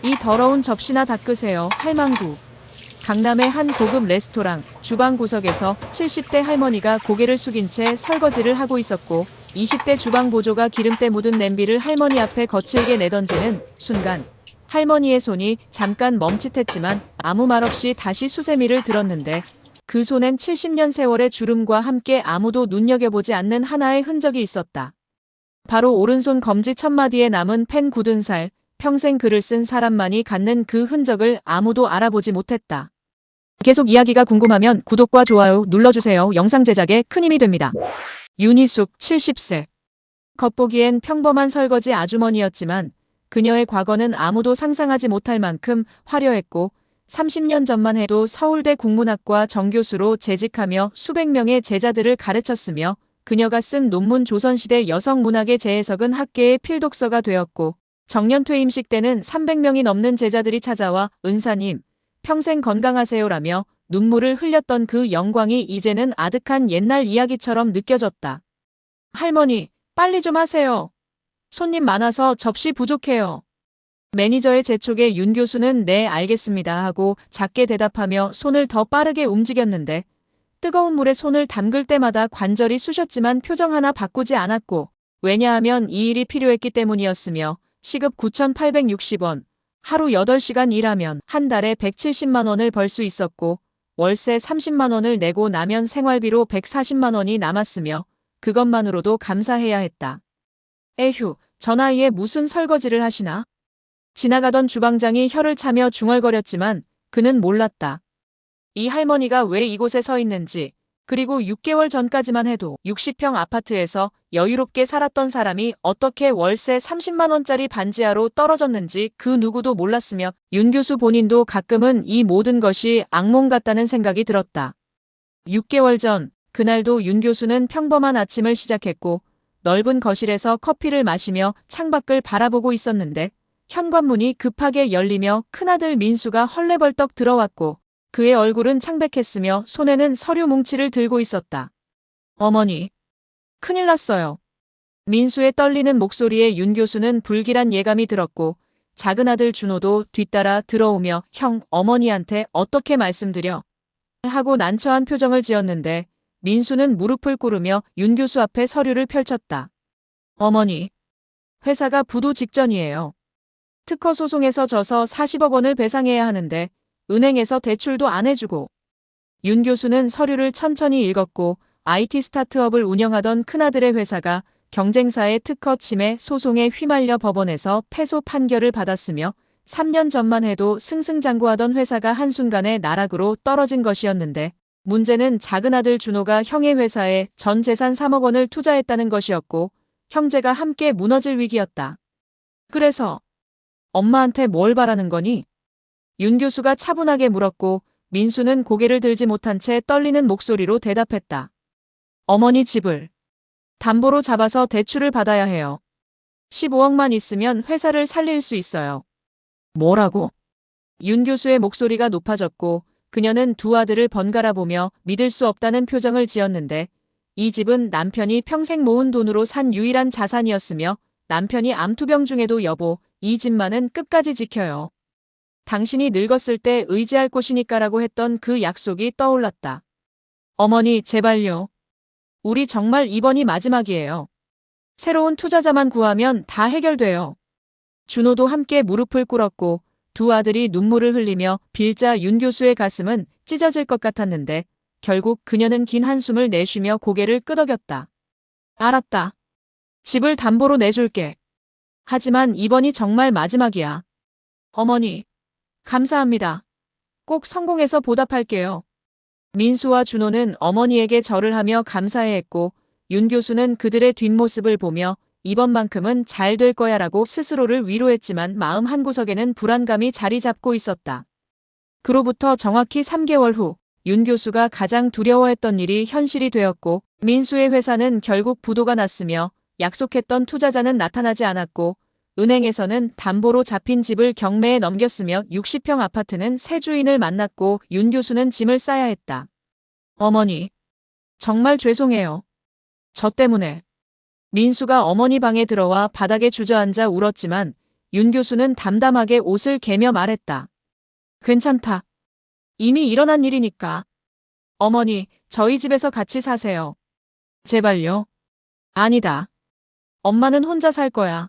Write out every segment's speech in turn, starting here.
이 더러운 접시나 닦으세요. 할망구. 강남의 한 고급 레스토랑 주방 구석에서 70대 할머니가 고개를 숙인 채 설거지를 하고 있었고 20대 주방 보조가 기름때 묻은 냄비를 할머니 앞에 거칠게 내던지는 순간 할머니의 손이 잠깐 멈칫했지만 아무 말 없이 다시 수세미를 들었는데 그 손엔 70년 세월의 주름과 함께 아무도 눈여겨보지 않는 하나의 흔적이 있었다. 바로 오른손 검지 첫마디에 남은 펜 굳은 살, 평생 글을 쓴 사람만이 갖는 그 흔적을 아무도 알아보지 못했다. 계속 이야기가 궁금하면 구독과 좋아요 눌러주세요. 영상 제작에 큰 힘이 됩니다. 윤희숙 70세. 겉보기엔 평범한 설거지 아주머니였지만 그녀의 과거는 아무도 상상하지 못할 만큼 화려했고 30년 전만 해도 서울대 국문학과 정교수로 재직하며 수백 명의 제자들을 가르쳤으며 그녀가 쓴 논문 조선시대 여성문학의 재해석은 학계의 필독서가 되었고 정년 퇴임식 때는 300명이 넘는 제자들이 찾아와 은사님, 평생 건강하세요라며 눈물을 흘렸던 그 영광이 이제는 아득한 옛날 이야기처럼 느껴졌다. 할머니, 빨리 좀 하세요. 손님 많아서 접시 부족해요. 매니저의 재촉에 윤 교수는 네 알겠습니다 하고 작게 대답하며 손을 더 빠르게 움직였는데 뜨거운 물에 손을 담글 때마다 관절이 쑤셨지만 표정 하나 바꾸지 않았고 왜냐하면 이 일이 필요했기 때문이었으며 시급 9,860원, 하루 8시간 일하면 한 달에 170만 원을 벌 수 있었고 월세 30만 원을 내고 나면 생활비로 140만 원이 남았으며 그것만으로도 감사해야 했다. 에휴, 저 나이에 무슨 설거지를 하시나? 지나가던 주방장이 혀를 차며 중얼거렸지만 그는 몰랐다. 이 할머니가 왜 이곳에 서 있는지, 그리고 6개월 전까지만 해도 60평 아파트에서 여유롭게 살았던 사람이 어떻게 월세 30만 원짜리 반지하로 떨어졌는지 그 누구도 몰랐으며 윤 교수 본인도 가끔은 이 모든 것이 악몽 같다는 생각이 들었다. 6개월 전, 그날도 윤 교수는 평범한 아침을 시작했고 넓은 거실에서 커피를 마시며 창밖을 바라보고 있었는데 현관문이 급하게 열리며 큰아들 민수가 헐레벌떡 들어왔고 그의 얼굴은 창백했으며 손에는 서류 뭉치를 들고 있었다. 어머니, 큰일 났어요. 민수의 떨리는 목소리에 윤 교수는 불길한 예감이 들었고 작은 아들 준호도 뒤따라 들어오며 형, 어머니한테 어떻게 말씀드려? 하고 난처한 표정을 지었는데 민수는 무릎을 꿇으며 윤 교수 앞에 서류를 펼쳤다. 어머니, 회사가 부도 직전이에요. 특허 소송에서 져서 40억 원을 배상해야 하는데 은행에서 대출도 안 해주고. 윤 교수는 서류를 천천히 읽었고 IT 스타트업을 운영하던 큰아들의 회사가 경쟁사의 특허 침해 소송에 휘말려 법원에서 패소 판결을 받았으며 3년 전만 해도 승승장구하던 회사가 한순간에 나락으로 떨어진 것이었는데 문제는 작은 아들 준호가 형의 회사에 전 재산 3억 원을 투자했다는 것이었고 형제가 함께 무너질 위기였다. 그래서 엄마한테 뭘 바라는 거니? 윤 교수가 차분하게 물었고 민수는 고개를 들지 못한 채 떨리는 목소리로 대답했다. 어머니 집을 담보로 잡아서 대출을 받아야 해요. 15억만 있으면 회사를 살릴 수 있어요. 뭐라고? 윤 교수의 목소리가 높아졌고 그녀는 두 아들을 번갈아 보며 믿을 수 없다는 표정을 지었는데 이 집은 남편이 평생 모은 돈으로 산 유일한 자산이었으며 남편이 암투병 중에도 여보, 이 집만은 끝까지 지켜요. 당신이 늙었을 때 의지할 곳이니까라고 했던 그 약속이 떠올랐다. 어머니, 제발요. 우리 정말 이번이 마지막이에요. 새로운 투자자만 구하면 다 해결돼요. 준호도 함께 무릎을 꿇었고 두 아들이 눈물을 흘리며 빌자 윤 교수의 가슴은 찢어질 것 같았는데 결국 그녀는 긴 한숨을 내쉬며 고개를 끄덕였다. 알았다. 집을 담보로 내줄게. 하지만 이번이 정말 마지막이야. 어머니, 감사합니다. 꼭 성공해서 보답할게요. 민수와 준호는 어머니에게 절을 하며 감사해했고 윤 교수는 그들의 뒷모습을 보며 이번만큼은 잘 될 거야라고 스스로를 위로했지만 마음 한구석에는 불안감이 자리 잡고 있었다. 그로부터 정확히 3개월 후 윤 교수가 가장 두려워했던 일이 현실이 되었고 민수의 회사는 결국 부도가 났으며 약속했던 투자자는 나타나지 않았고 은행에서는 담보로 잡힌 집을 경매에 넘겼으며 60평 아파트는 새 주인을 만났고 윤 교수는 짐을 싸야 했다. 어머니, 정말 죄송해요. 저 때문에. 민수가 어머니 방에 들어와 바닥에 주저앉아 울었지만 윤 교수는 담담하게 옷을 개며 말했다. 괜찮다. 이미 일어난 일이니까. 어머니, 저희 집에서 같이 사세요. 제발요. 아니다. 엄마는 혼자 살 거야.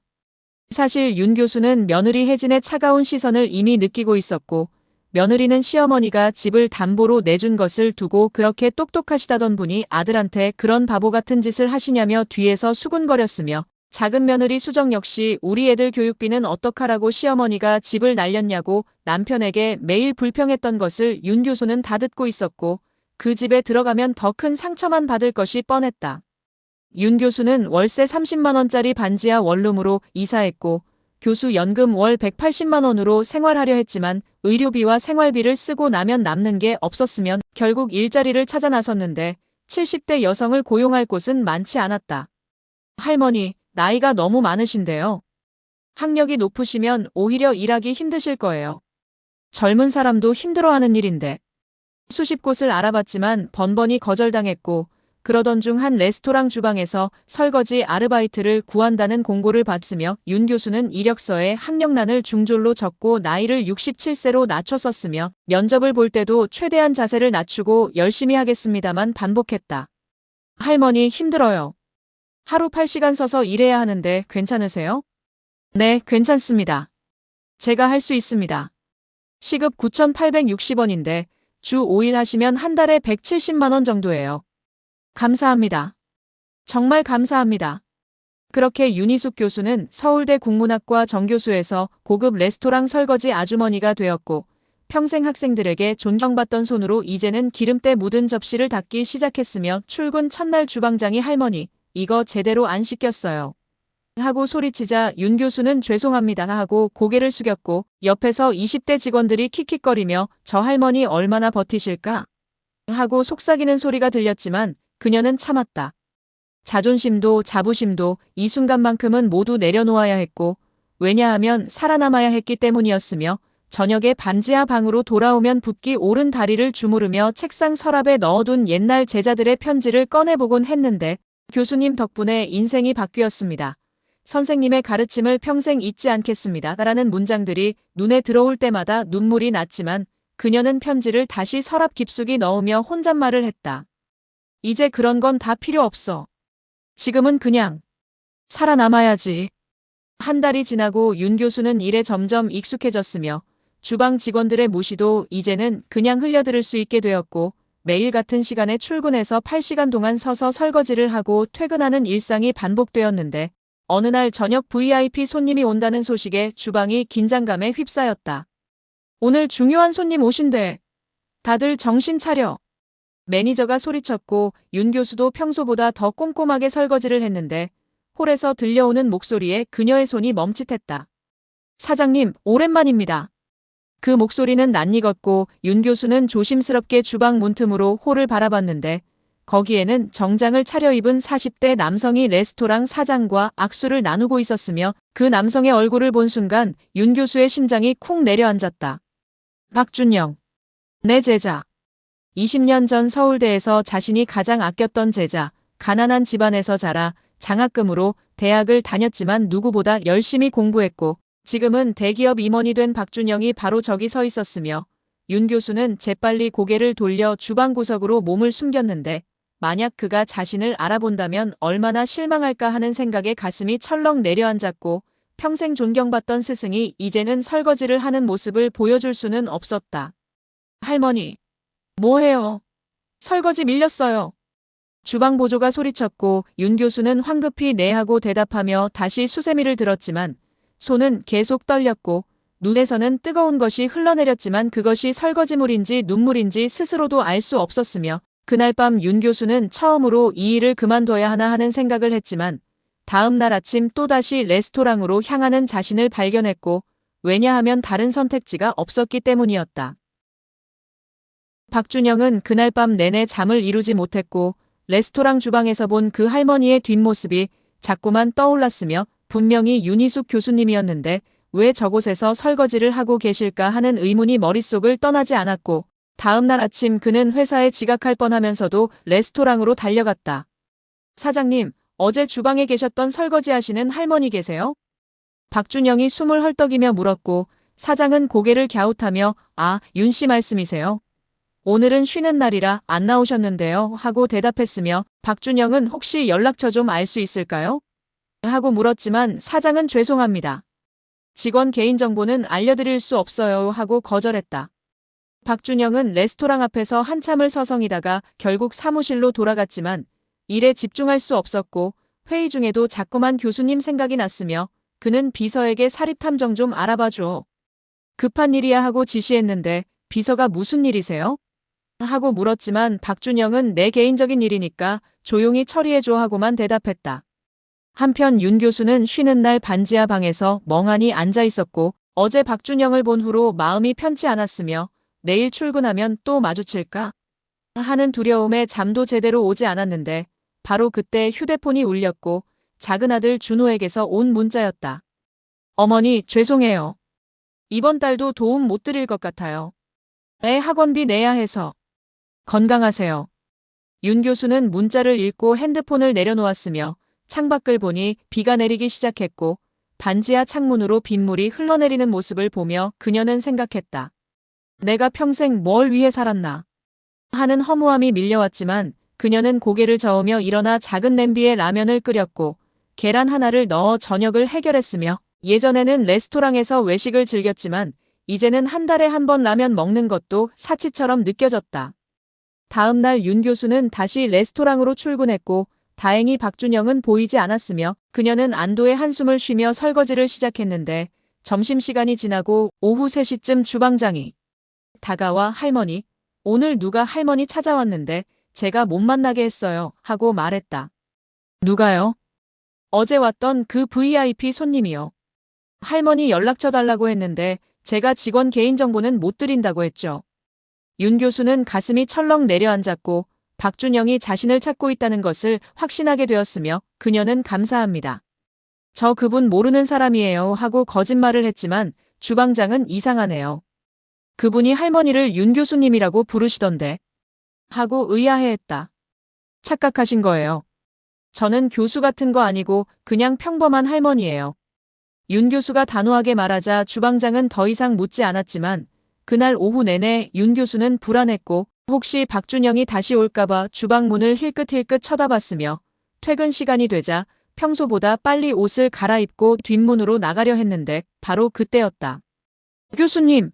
사실 윤 교수는 며느리 혜진의 차가운 시선을 이미 느끼고 있었고, 며느리는 시어머니가 집을 담보로 내준 것을 두고 그렇게 똑똑하시다던 분이 아들한테 그런 바보 같은 짓을 하시냐며 뒤에서 수군거렸으며, 작은 며느리 수정 역시 우리 애들 교육비는 어떡하라고 시어머니가 집을 날렸냐고 남편에게 매일 불평했던 것을 윤 교수는 다 듣고 있었고, 그 집에 들어가면 더 큰 상처만 받을 것이 뻔했다. 윤 교수는 월세 30만 원짜리 반지하 원룸으로 이사했고, 교수 연금 월 180만 원으로 생활하려 했지만 의료비와 생활비를 쓰고 나면 남는 게 없었으면 결국 일자리를 찾아 나섰는데 70대 여성을 고용할 곳은 많지 않았다. 할머니, 나이가 너무 많으신데요. 학력이 높으시면 오히려 일하기 힘드실 거예요. 젊은 사람도 힘들어하는 일인데. 수십 곳을 알아봤지만 번번이 거절당했고, 그러던 중 한 레스토랑 주방에서 설거지 아르바이트를 구한다는 공고를 받으며 윤 교수는 이력서에 학력란을 중졸로 적고 나이를 67세로 낮췄었으며 면접을 볼 때도 최대한 자세를 낮추고 열심히 하겠습니다만 반복했다. 할머니 힘들어요. 하루 8시간 서서 일해야 하는데 괜찮으세요? 네, 괜찮습니다. 제가 할 수 있습니다. 시급 9,860원인데 주 5일 하시면 한 달에 170만 원 정도예요. 감사합니다. 정말 감사합니다. 그렇게 윤희숙 교수는 서울대 국문학과 정교수에서 고급 레스토랑 설거지 아주머니가 되었고, 평생 학생들에게 존경받던 손으로 이제는 기름때 묻은 접시를 닦기 시작했으며 출근 첫날 주방장이 할머니, 이거 제대로 안 씻겼어요. 하고 소리치자 윤 교수는 죄송합니다 하고 고개를 숙였고, 옆에서 20대 직원들이 킥킥거리며 저 할머니 얼마나 버티실까? 하고 속삭이는 소리가 들렸지만 그녀는 참았다. 자존심도 자부심도 이 순간만큼은 모두 내려놓아야 했고, 왜냐하면 살아남아야 했기 때문이었으며, 저녁에 반지하 방으로 돌아오면 붓기 오른 다리를 주무르며 책상 서랍에 넣어둔 옛날 제자들의 편지를 꺼내보곤 했는데, 교수님 덕분에 인생이 바뀌었습니다. 선생님의 가르침을 평생 잊지 않겠습니다. 라는 문장들이 눈에 들어올 때마다 눈물이 났지만, 그녀는 편지를 다시 서랍 깊숙이 넣으며 혼잣말을 했다. 이제 그런 건 다 필요 없어. 지금은 그냥 살아남아야지. 한 달이 지나고 윤 교수는 일에 점점 익숙해졌으며 주방 직원들의 무시도 이제는 그냥 흘려들을 수 있게 되었고, 매일 같은 시간에 출근해서 8시간 동안 서서 설거지를 하고 퇴근하는 일상이 반복되었는데, 어느 날 저녁 VIP 손님이 온다는 소식에 주방이 긴장감에 휩싸였다. 오늘 중요한 손님 오신대. 다들 정신 차려. 매니저가 소리쳤고 윤 교수도 평소보다 더 꼼꼼하게 설거지를 했는데 홀에서 들려오는 목소리에 그녀의 손이 멈칫했다. 사장님, 오랜만입니다. 그 목소리는 낯익었고 윤 교수는 조심스럽게 주방 문틈으로 홀을 바라봤는데 거기에는 정장을 차려입은 40대 남성이 레스토랑 사장과 악수를 나누고 있었으며 그 남성의 얼굴을 본 순간 윤 교수의 심장이 쿵 내려앉았다. 박준영, 내 제자. 20년 전 서울대에서 자신이 가장 아꼈던 제자, 가난한 집안에서 자라 장학금으로 대학을 다녔지만 누구보다 열심히 공부했고 지금은 대기업 임원이 된 박준영이 바로 저기 서 있었으며 윤 교수는 재빨리 고개를 돌려 주방 구석으로 몸을 숨겼는데 만약 그가 자신을 알아본다면 얼마나 실망할까 하는 생각에 가슴이 철렁 내려앉았고 평생 존경받던 스승이 이제는 설거지를 하는 모습을 보여줄 수는 없었다. 할머니. 뭐해요? 설거지 밀렸어요. 주방 보조가 소리쳤고 윤 교수는 황급히 네 하고 대답하며 다시 수세미를 들었지만 손은 계속 떨렸고 눈에서는 뜨거운 것이 흘러내렸지만 그것이 설거지물인지 눈물인지 스스로도 알 수 없었으며 그날 밤 윤 교수는 처음으로 이 일을 그만둬야 하나 하는 생각을 했지만 다음 날 아침 또다시 레스토랑으로 향하는 자신을 발견했고 왜냐하면 다른 선택지가 없었기 때문이었다. 박준영은 그날 밤 내내 잠을 이루지 못했고 레스토랑 주방에서 본 그 할머니의 뒷모습이 자꾸만 떠올랐으며 분명히 윤희숙 교수님이었는데 왜 저곳에서 설거지를 하고 계실까 하는 의문이 머릿속을 떠나지 않았고 다음 날 아침 그는 회사에 지각할 뻔하면서도 레스토랑으로 달려갔다. 사장님, 어제 주방에 계셨던 설거지 하시는 할머니 계세요? 박준영이 숨을 헐떡이며 물었고 사장은 고개를 갸웃하며 아, 윤 씨 말씀이세요? 오늘은 쉬는 날이라 안 나오셨는데요 하고 대답했으며 박준영은 혹시 연락처 좀 알 수 있을까요? 하고 물었지만 사장은 죄송합니다. 직원 개인정보는 알려드릴 수 없어요 하고 거절했다. 박준영은 레스토랑 앞에서 한참을 서성이다가 결국 사무실로 돌아갔지만 일에 집중할 수 없었고 회의 중에도 자꾸만 교수님 생각이 났으며 그는 비서에게 사립탐정 좀 알아봐줘. 급한 일이야 하고 지시했는데 비서가 무슨 일이세요? 하고 물었지만 박준영은 내 개인적인 일이니까 조용히 처리해줘 하고만 대답했다. 한편 윤 교수는 쉬는 날 반지하 방에서 멍하니 앉아 있었고 어제 박준영을 본 후로 마음이 편치 않았으며 내일 출근하면 또 마주칠까 하는 두려움에 잠도 제대로 오지 않았는데 바로 그때 휴대폰이 울렸고 작은 아들 준호에게서 온 문자였다. 어머니, 죄송해요. 이번 달도 도움 못 드릴 것 같아요. 애 학원비 내야 해서. 건강하세요. 윤 교수는 문자를 읽고 핸드폰을 내려놓았으며 창밖을 보니 비가 내리기 시작했고 반지하 창문으로 빗물이 흘러내리는 모습을 보며 그녀는 생각했다. 내가 평생 뭘 위해 살았나 하는 허무함이 밀려왔지만 그녀는 고개를 저으며 일어나 작은 냄비에 라면을 끓였고 계란 하나를 넣어 저녁을 해결했으며 예전에는 레스토랑에서 외식을 즐겼지만 이제는 한 달에 한 번 라면 먹는 것도 사치처럼 느껴졌다. 다음 날 윤 교수는 다시 레스토랑으로 출근했고 다행히 박준영은 보이지 않았으며 그녀는 안도의 한숨을 쉬며 설거지를 시작했는데 점심시간이 지나고 오후 3시쯤 주방장이 다가와 할머니, 오늘 누가 할머니 찾아왔는데 제가 못 만나게 했어요 하고 말했다. 누가요? 어제 왔던 그 VIP 손님이요. 할머니 연락처 달라고 했는데 제가 직원 개인정보는 못 드린다고 했죠. 윤 교수는 가슴이 철렁 내려앉았고 박준영이 자신을 찾고 있다는 것을 확신하게 되었으며 그녀는 감사합니다. 저 그분 모르는 사람이에요 하고 거짓말을 했지만 주방장은 이상하네요. 그분이 할머니를 윤 교수님이라고 부르시던데 하고 의아해했다. 착각하신 거예요. 저는 교수 같은 거 아니고 그냥 평범한 할머니예요. 윤 교수가 단호하게 말하자 주방장은 더 이상 묻지 않았지만 그날 오후 내내 윤 교수는 불안했고 혹시 박준영이 다시 올까봐 주방 문을 힐끗힐끗 쳐다봤으며 퇴근 시간이 되자 평소보다 빨리 옷을 갈아입고 뒷문으로 나가려 했는데 바로 그때였다. 교수님!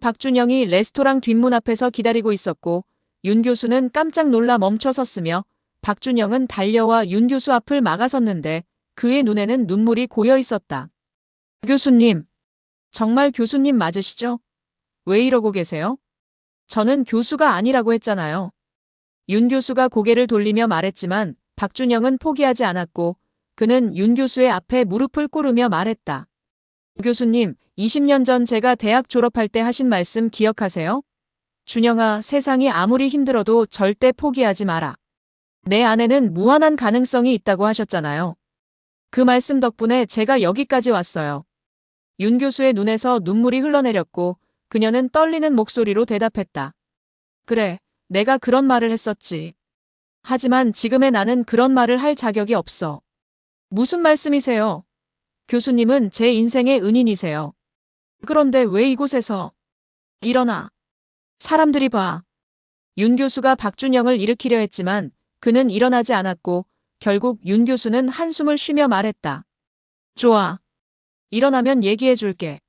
박준영이 레스토랑 뒷문 앞에서 기다리고 있었고 윤 교수는 깜짝 놀라 멈춰섰으며 박준영은 달려와 윤 교수 앞을 막아섰는데 그의 눈에는 눈물이 고여 있었다. 교수님, 정말 교수님 맞으시죠? 왜 이러고 계세요? 저는 교수가 아니라고 했잖아요. 윤 교수가 고개를 돌리며 말했지만 박준영은 포기하지 않았고 그는 윤 교수의 앞에 무릎을 꿇으며 말했다. 교수님, 20년 전 제가 대학 졸업할 때 하신 말씀 기억하세요? 준영아, 세상이 아무리 힘들어도 절대 포기하지 마라. 내 안에는 무한한 가능성이 있다고 하셨잖아요. 그 말씀 덕분에 제가 여기까지 왔어요. 윤 교수의 눈에서 눈물이 흘러내렸고 그녀는 떨리는 목소리로 대답했다. 그래, 내가 그런 말을 했었지. 하지만 지금의 나는 그런 말을 할 자격이 없어. 무슨 말씀이세요? 교수님은 제 인생의 은인이세요. 그런데 왜 이곳에서? 일어나. 사람들이 봐. 윤 교수가 박준영을 일으키려 했지만 그는 일어나지 않았고 결국 윤 교수는 한숨을 쉬며 말했다. 좋아. 일어나면 얘기해 줄게.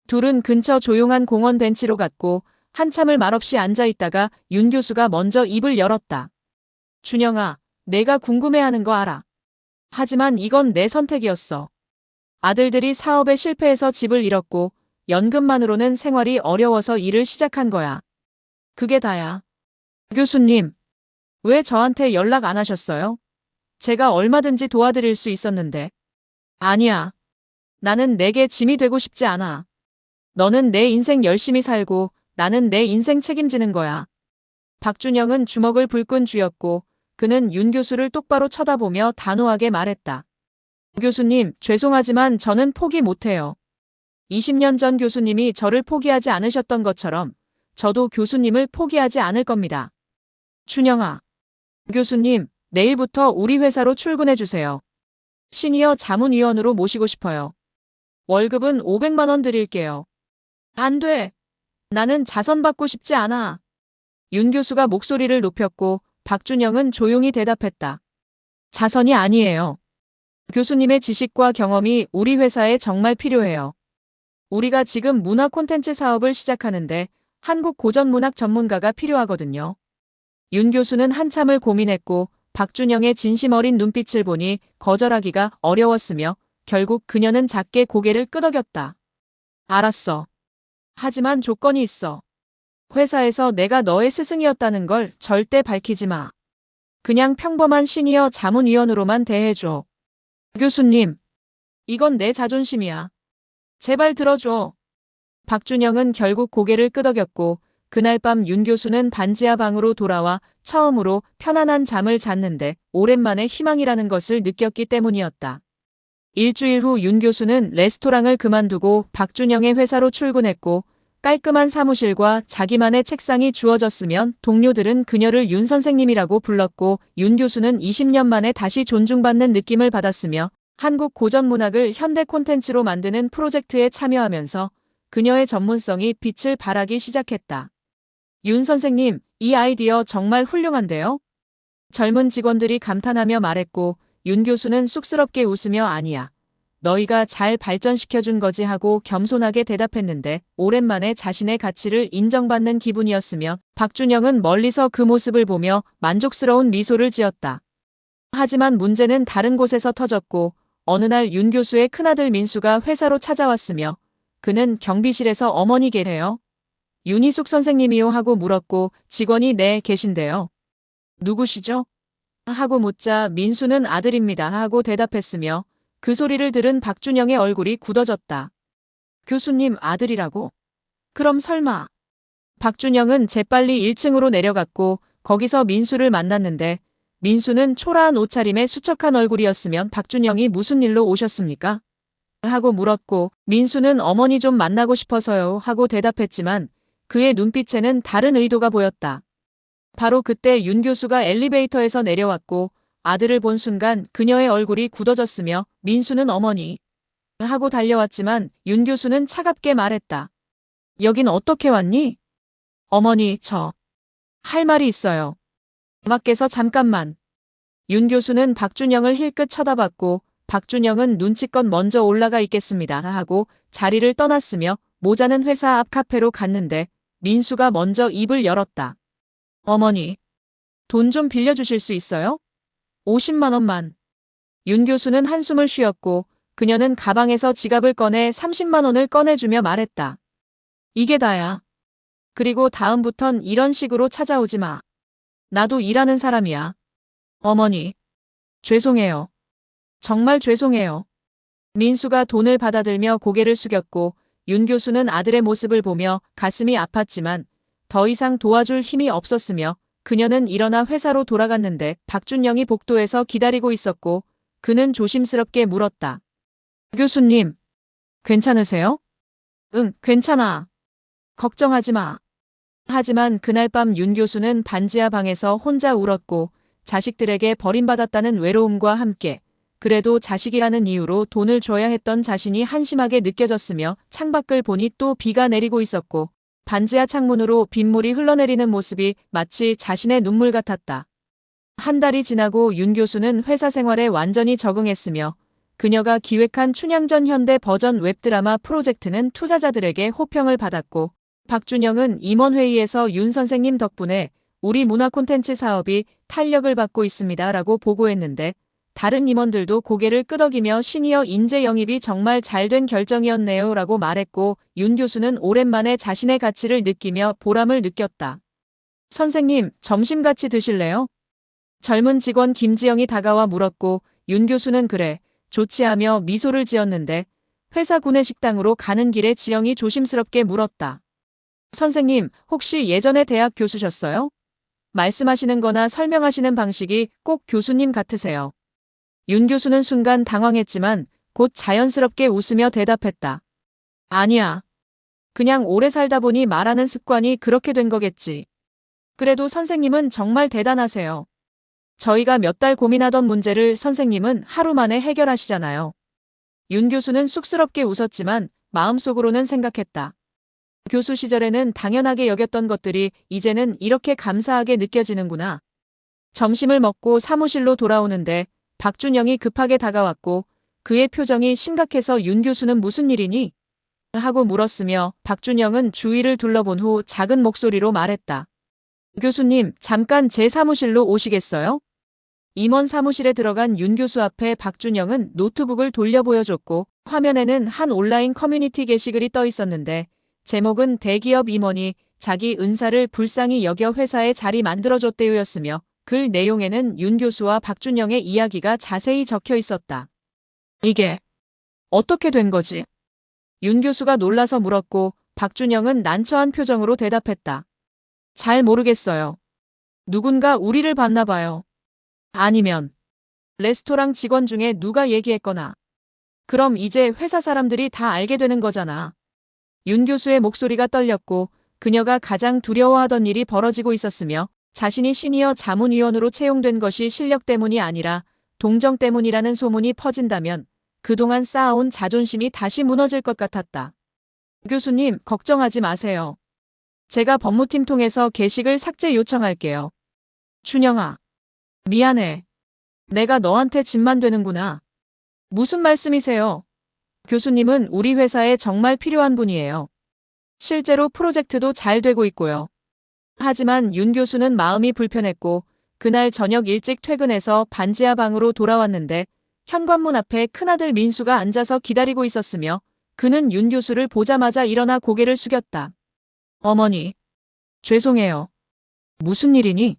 둘은 근처 조용한 공원 벤치로 갔고 한참을 말없이 앉아 있다가 윤 교수가 먼저 입을 열었다. 준영아, 내가 궁금해하는 거 알아. 하지만 이건 내 선택이었어. 아들들이 사업에 실패해서 집을 잃었고 연금만으로는 생활이 어려워서 일을 시작한 거야. 그게 다야. 교수님, 왜 저한테 연락 안 하셨어요? 제가 얼마든지 도와드릴 수 있었는데. 아니야. 나는 내게 짐이 되고 싶지 않아. 너는 내 인생 열심히 살고 나는 내 인생 책임지는 거야. 박준영은 주먹을 불끈 쥐었고 그는 윤 교수를 똑바로 쳐다보며 단호하게 말했다. 교수님, 죄송하지만 저는 포기 못해요. 20년 전 교수님이 저를 포기하지 않으셨던 것처럼 저도 교수님을 포기하지 않을 겁니다. 준영아. 교수님, 내일부터 우리 회사로 출근해 주세요. 시니어 자문위원으로 모시고 싶어요. 월급은 500만 원 드릴게요. 안 돼. 나는 자선 받고 싶지 않아. 윤 교수가 목소리를 높였고 박준영은 조용히 대답했다. 자선이 아니에요. 교수님의 지식과 경험이 우리 회사에 정말 필요해요. 우리가 지금 문화 콘텐츠 사업을 시작하는데 한국 고전문학 전문가가 필요하거든요. 윤 교수는 한참을 고민했고 박준영의 진심 어린 눈빛을 보니 거절하기가 어려웠으며 결국 그녀는 작게 고개를 끄덕였다. 알았어. 하지만 조건이 있어. 회사에서 내가 너의 스승이었다는 걸 절대 밝히지 마. 그냥 평범한 시니어 자문위원으로만 대해줘. 교수님, 이건 내 자존심이야. 제발 들어줘. 박준영은 결국 고개를 끄덕였고 그날 밤 윤 교수는 반지하 방으로 돌아와 처음으로 편안한 잠을 잤는데 오랜만에 희망이라는 것을 느꼈기 때문이었다. 일주일 후 윤 교수는 레스토랑을 그만두고 박준영의 회사로 출근했고 깔끔한 사무실과 자기만의 책상이 주어졌으면 동료들은 그녀를 윤 선생님이라고 불렀고 윤 교수는 20년 만에 다시 존중받는 느낌을 받았으며 한국 고전문학을 현대 콘텐츠로 만드는 프로젝트에 참여하면서 그녀의 전문성이 빛을 발하기 시작했다. 윤 선생님, 이 아이디어 정말 훌륭한데요? 젊은 직원들이 감탄하며 말했고 윤 교수는 쑥스럽게 웃으며 아니야. 너희가 잘 발전시켜준 거지 하고 겸손하게 대답했는데 오랜만에 자신의 가치를 인정받는 기분이었으며 박준영은 멀리서 그 모습을 보며 만족스러운 미소를 지었다. 하지만 문제는 다른 곳에서 터졌고 어느 날 윤 교수의 큰아들 민수가 회사로 찾아왔으며 그는 경비실에서 어머니 계세요? 윤희숙 선생님이요 하고 물었고 직원이 네 계신데요. 누구시죠? 하고 묻자 민수는 아들입니다 하고 대답했으며 그 소리를 들은 박준영의 얼굴이 굳어졌다. 교수님 아들이라고? 그럼 설마. 박준영은 재빨리 1층으로 내려갔고 거기서 민수를 만났는데 민수는 초라한 옷차림에 수척한 얼굴이었으면 박준영이 무슨 일로 오셨습니까? 하고 물었고 민수는 어머니 좀 만나고 싶어서요 하고 대답했지만 그의 눈빛에는 다른 의도가 보였다. 바로 그때 윤 교수가 엘리베이터에서 내려왔고 아들을 본 순간 그녀의 얼굴이 굳어졌으며 민수는 어머니 하고 달려왔지만 윤 교수는 차갑게 말했다. 여긴 어떻게 왔니? 어머니 저 할 말이 있어요. 밖에서 잠깐만. 윤 교수는 박준영을 힐끗 쳐다봤고 박준영은 눈치껏 먼저 올라가 있겠습니다 하고 자리를 떠났으며 모자는 회사 앞 카페로 갔는데 민수가 먼저 입을 열었다. 어머니, 돈 좀 빌려주실 수 있어요? 50만 원만. 윤 교수는 한숨을 쉬었고 그녀는 가방에서 지갑을 꺼내 30만 원을 꺼내주며 말했다. 이게 다야. 그리고 다음부턴 이런 식으로 찾아오지 마. 나도 일하는 사람이야. 어머니, 죄송해요. 정말 죄송해요. 민수가 돈을 받아들며 고개를 숙였고 윤 교수는 아들의 모습을 보며 가슴이 아팠지만 더 이상 도와줄 힘이 없었으며 그녀는 일어나 회사로 돌아갔는데 박준영이 복도에서 기다리고 있었고 그는 조심스럽게 물었다. 교수님, 괜찮으세요? 응, 괜찮아. 걱정하지 마. 하지만 그날 밤 윤 교수는 반지하 방에서 혼자 울었고 자식들에게 버림받았다는 외로움과 함께 그래도 자식이라는 이유로 돈을 줘야 했던 자신이 한심하게 느껴졌으며 창밖을 보니 또 비가 내리고 있었고 반지하 창문으로 빗물이 흘러내리는 모습이 마치 자신의 눈물 같았다. 한 달이 지나고 윤 교수는 회사 생활에 완전히 적응했으며 그녀가 기획한 춘향전 현대 버전 웹드라마 프로젝트는 투자자들에게 호평을 받았고 박준영은 임원회의에서 윤 선생님 덕분에 우리 문화 콘텐츠 사업이 탄력을 받고 있습니다 라고 보고했는데 다른 임원들도 고개를 끄덕이며 시니어 인재 영입이 정말 잘된 결정이었네요 라고 말했고 윤 교수는 오랜만에 자신의 가치를 느끼며 보람을 느꼈다. 선생님, 점심 같이 드실래요? 젊은 직원 김지영이 다가와 물었고 윤 교수는 그래, 좋지 하며 미소를 지었는데 회사 구내식당으로 가는 길에 지영이 조심스럽게 물었다. 선생님, 혹시 예전에 대학 교수셨어요? 말씀하시는 거나 설명하시는 방식이 꼭 교수님 같으세요. 윤 교수는 순간 당황했지만 곧 자연스럽게 웃으며 대답했다. 아니야. 그냥 오래 살다 보니 말하는 습관이 그렇게 된 거겠지. 그래도 선생님은 정말 대단하세요. 저희가 몇 달 고민하던 문제를 선생님은 하루 만에 해결하시잖아요. 윤 교수는 쑥스럽게 웃었지만 마음속으로는 생각했다. 교수 시절에는 당연하게 여겼던 것들이 이제는 이렇게 감사하게 느껴지는구나. 점심을 먹고 사무실로 돌아오는데 박준영이 급하게 다가왔고 그의 표정이 심각해서 윤 교수는 무슨 일이니? 하고 물었으며 박준영은 주위를 둘러본 후 작은 목소리로 말했다. 교수님, 잠깐 제 사무실로 오시겠어요? 임원 사무실에 들어간 윤 교수 앞에 박준영은 노트북을 돌려 보여줬고 화면에는 한 온라인 커뮤니티 게시글이 떠 있었는데 제목은 대기업 임원이 자기 은사를 불쌍히 여겨 회사에 자리 만들어줬대요였으며 글 내용에는 윤 교수와 박준영의 이야기가 자세히 적혀 있었다. 이게 어떻게 된 거지? 윤 교수가 놀라서 물었고 박준영은 난처한 표정으로 대답했다. 잘 모르겠어요. 누군가 우리를 봤나 봐요. 아니면 레스토랑 직원 중에 누가 얘기했거나. 그럼 이제 회사 사람들이 다 알게 되는 거잖아. 윤 교수의 목소리가 떨렸고 그녀가 가장 두려워하던 일이 벌어지고 있었으며 자신이 시니어 자문위원으로 채용된 것이 실력 때문이 아니라 동정 때문이라는 소문이 퍼진다면 그동안 쌓아온 자존심이 다시 무너질 것 같았다. 교수님, 걱정하지 마세요. 제가 법무팀 통해서 게시글 삭제 요청할게요. 춘영아. 미안해. 내가 너한테 짐만 되는구나. 무슨 말씀이세요? 교수님은 우리 회사에 정말 필요한 분이에요. 실제로 프로젝트도 잘 되고 있고요. 하지만 윤 교수는 마음이 불편했고 그날 저녁 일찍 퇴근해서 반지하 방으로 돌아왔는데 현관문 앞에 큰아들 민수가 앉아서 기다리고 있었으며 그는 윤 교수를 보자마자 일어나 고개를 숙였다. 어머니. 죄송해요. 무슨 일이니?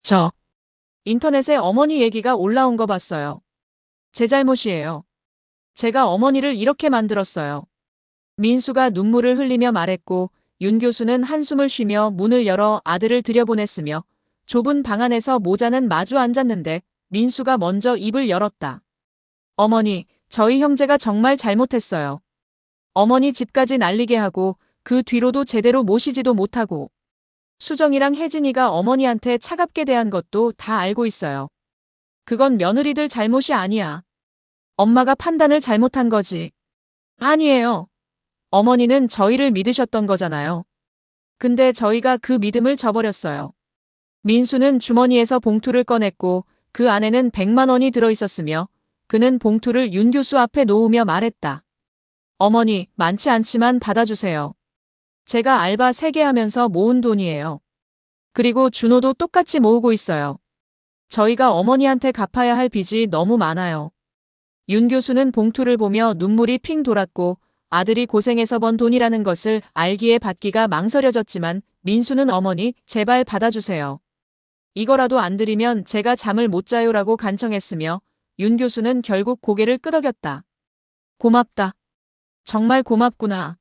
저 인터넷에 어머니 얘기가 올라온 거 봤어요. 제 잘못이에요. 제가 어머니를 이렇게 만들었어요. 민수가 눈물을 흘리며 말했고 윤 교수는 한숨을 쉬며 문을 열어 아들을 들여보냈으며 좁은 방 안에서 모자는 마주 앉았는데 민수가 먼저 입을 열었다. 어머니, 저희 형제가 정말 잘못했어요. 어머니 집까지 날리게 하고 그 뒤로도 제대로 모시지도 못하고 수정이랑 혜진이가 어머니한테 차갑게 대한 것도 다 알고 있어요. 그건 며느리들 잘못이 아니야. 엄마가 판단을 잘못한 거지. 아니에요. 어머니는 저희를 믿으셨던 거잖아요. 근데 저희가 그 믿음을 저버렸어요. 민수는 주머니에서 봉투를 꺼냈고 그 안에는 100만 원이 들어있었으며 그는 봉투를 윤 교수 앞에 놓으며 말했다. 어머니, 많지 않지만 받아주세요. 제가 알바 3개 하면서 모은 돈이에요. 그리고 준호도 똑같이 모으고 있어요. 저희가 어머니한테 갚아야 할 빚이 너무 많아요. 윤 교수는 봉투를 보며 눈물이 핑 돌았고 아들이 고생해서 번 돈이라는 것을 알기에 받기가 망설여졌지만 민수는 어머니, 제발 받아주세요. 이거라도 안 드리면 제가 잠을 못 자요라고 간청했으며 윤 교수는 결국 고개를 끄덕였다. 고맙다. 정말 고맙구나.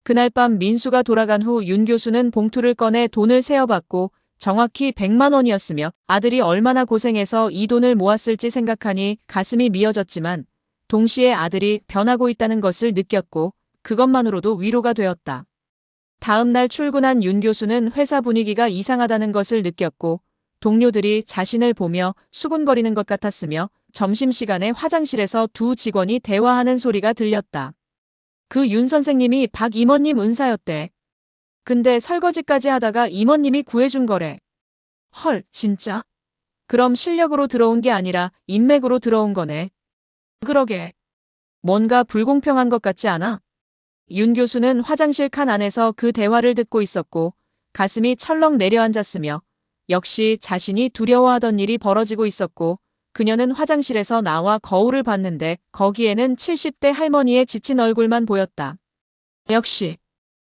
그날 밤 민수가 돌아간 후 윤 교수는 봉투를 꺼내 돈을 세어봤고 정확히 100만 원이었으며 아들이 얼마나 고생해서 이 돈을 모았을지 생각하니 가슴이 미어졌지만 동시에 아들이 변하고 있다는 것을 느꼈고 그것만으로도 위로가 되었다. 다음 날 출근한 윤 교수는 회사 분위기가 이상하다는 것을 느꼈고 동료들이 자신을 보며 수군거리는 것 같았으며 점심시간에 화장실에서 두 직원이 대화하는 소리가 들렸다. 그 윤 선생님이 박 임원님 은사였대. 근데 설거지까지 하다가 임원님이 구해준 거래. 헐, 진짜? 그럼 실력으로 들어온 게 아니라 인맥으로 들어온 거네. 그러게. 뭔가 불공평한 것 같지 않아? 윤 교수는 화장실 칸 안에서 그 대화를 듣고 있었고 가슴이 철렁 내려앉았으며 역시 자신이 두려워하던 일이 벌어지고 있었고 그녀는 화장실에서 나와 거울을 봤는데 거기에는 70대 할머니의 지친 얼굴만 보였다. 역시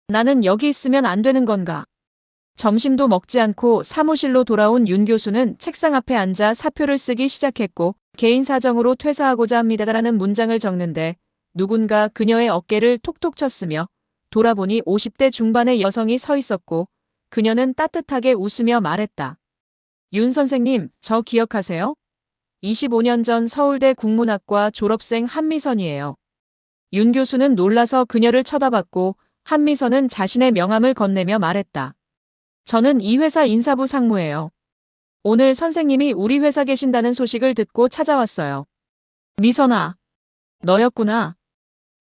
나는 여기 있으면 안 되는 건가? 점심도 먹지 않고 사무실로 돌아온 윤 교수는 책상 앞에 앉아 사표를 쓰기 시작했고 개인 사정으로 퇴사하고자 합니다라는 문장을 적는데 누군가 그녀의 어깨를 톡톡 쳤으며 돌아보니 50대 중반의 여성이 서 있었고 그녀는 따뜻하게 웃으며 말했다. 윤 선생님, 저 기억하세요? 25년 전 서울대 국문학과 졸업생 한미선이에요. 윤 교수는 놀라서 그녀를 쳐다봤고 한미선은 자신의 명함을 건네며 말했다. 저는 이 회사 인사부 상무예요. 오늘 선생님이 우리 회사 계신다는 소식을 듣고 찾아왔어요. 미선아. 너였구나.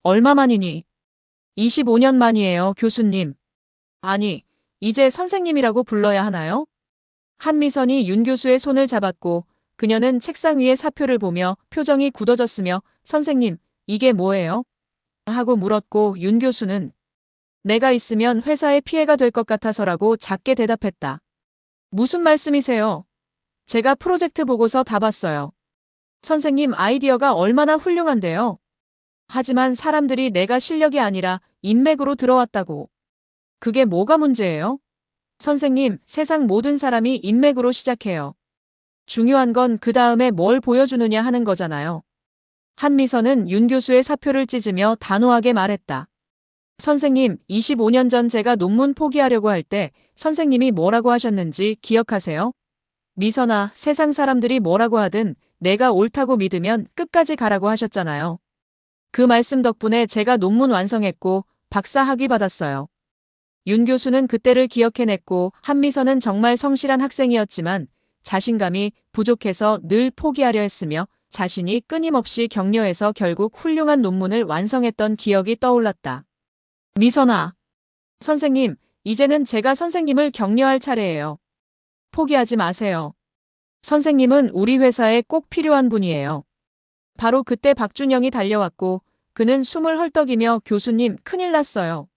얼마만이니? 25년 만이에요, 교수님. 아니, 이제 선생님이라고 불러야 하나요? 한미선이 윤 교수의 손을 잡았고 그녀는 책상 위의 사표를 보며 표정이 굳어졌으며 선생님, 이게 뭐예요? 하고 물었고 윤 교수는 내가 있으면 회사에 피해가 될 것 같아서라고 작게 대답했다. 무슨 말씀이세요? 제가 프로젝트 보고서 다 봤어요. 선생님 아이디어가 얼마나 훌륭한데요. 하지만 사람들이 내가 실력이 아니라 인맥으로 들어왔다고. 그게 뭐가 문제예요? 선생님, 세상 모든 사람이 인맥으로 시작해요. 중요한 건 그 다음에 뭘 보여주느냐 하는 거잖아요. 한미선은 윤 교수의 사표를 찢으며 단호하게 말했다. 선생님, 25년 전 제가 논문 포기하려고 할 때 선생님이 뭐라고 하셨는지 기억하세요? 미선아, 세상 사람들이 뭐라고 하든 내가 옳다고 믿으면 끝까지 가라고 하셨잖아요. 그 말씀 덕분에 제가 논문 완성했고 박사 학위 받았어요. 윤 교수는 그때를 기억해냈고 한미선은 정말 성실한 학생이었지만 자신감이 부족해서 늘 포기하려 했으며 자신이 끊임없이 격려해서 결국 훌륭한 논문을 완성했던 기억이 떠올랐다. 미선아. 선생님, 이제는 제가 선생님을 격려할 차례예요. 포기하지 마세요. 선생님은 우리 회사에 꼭 필요한 분이에요. 바로 그때 박준영이 달려왔고 그는 숨을 헐떡이며 교수님 큰일 났어요.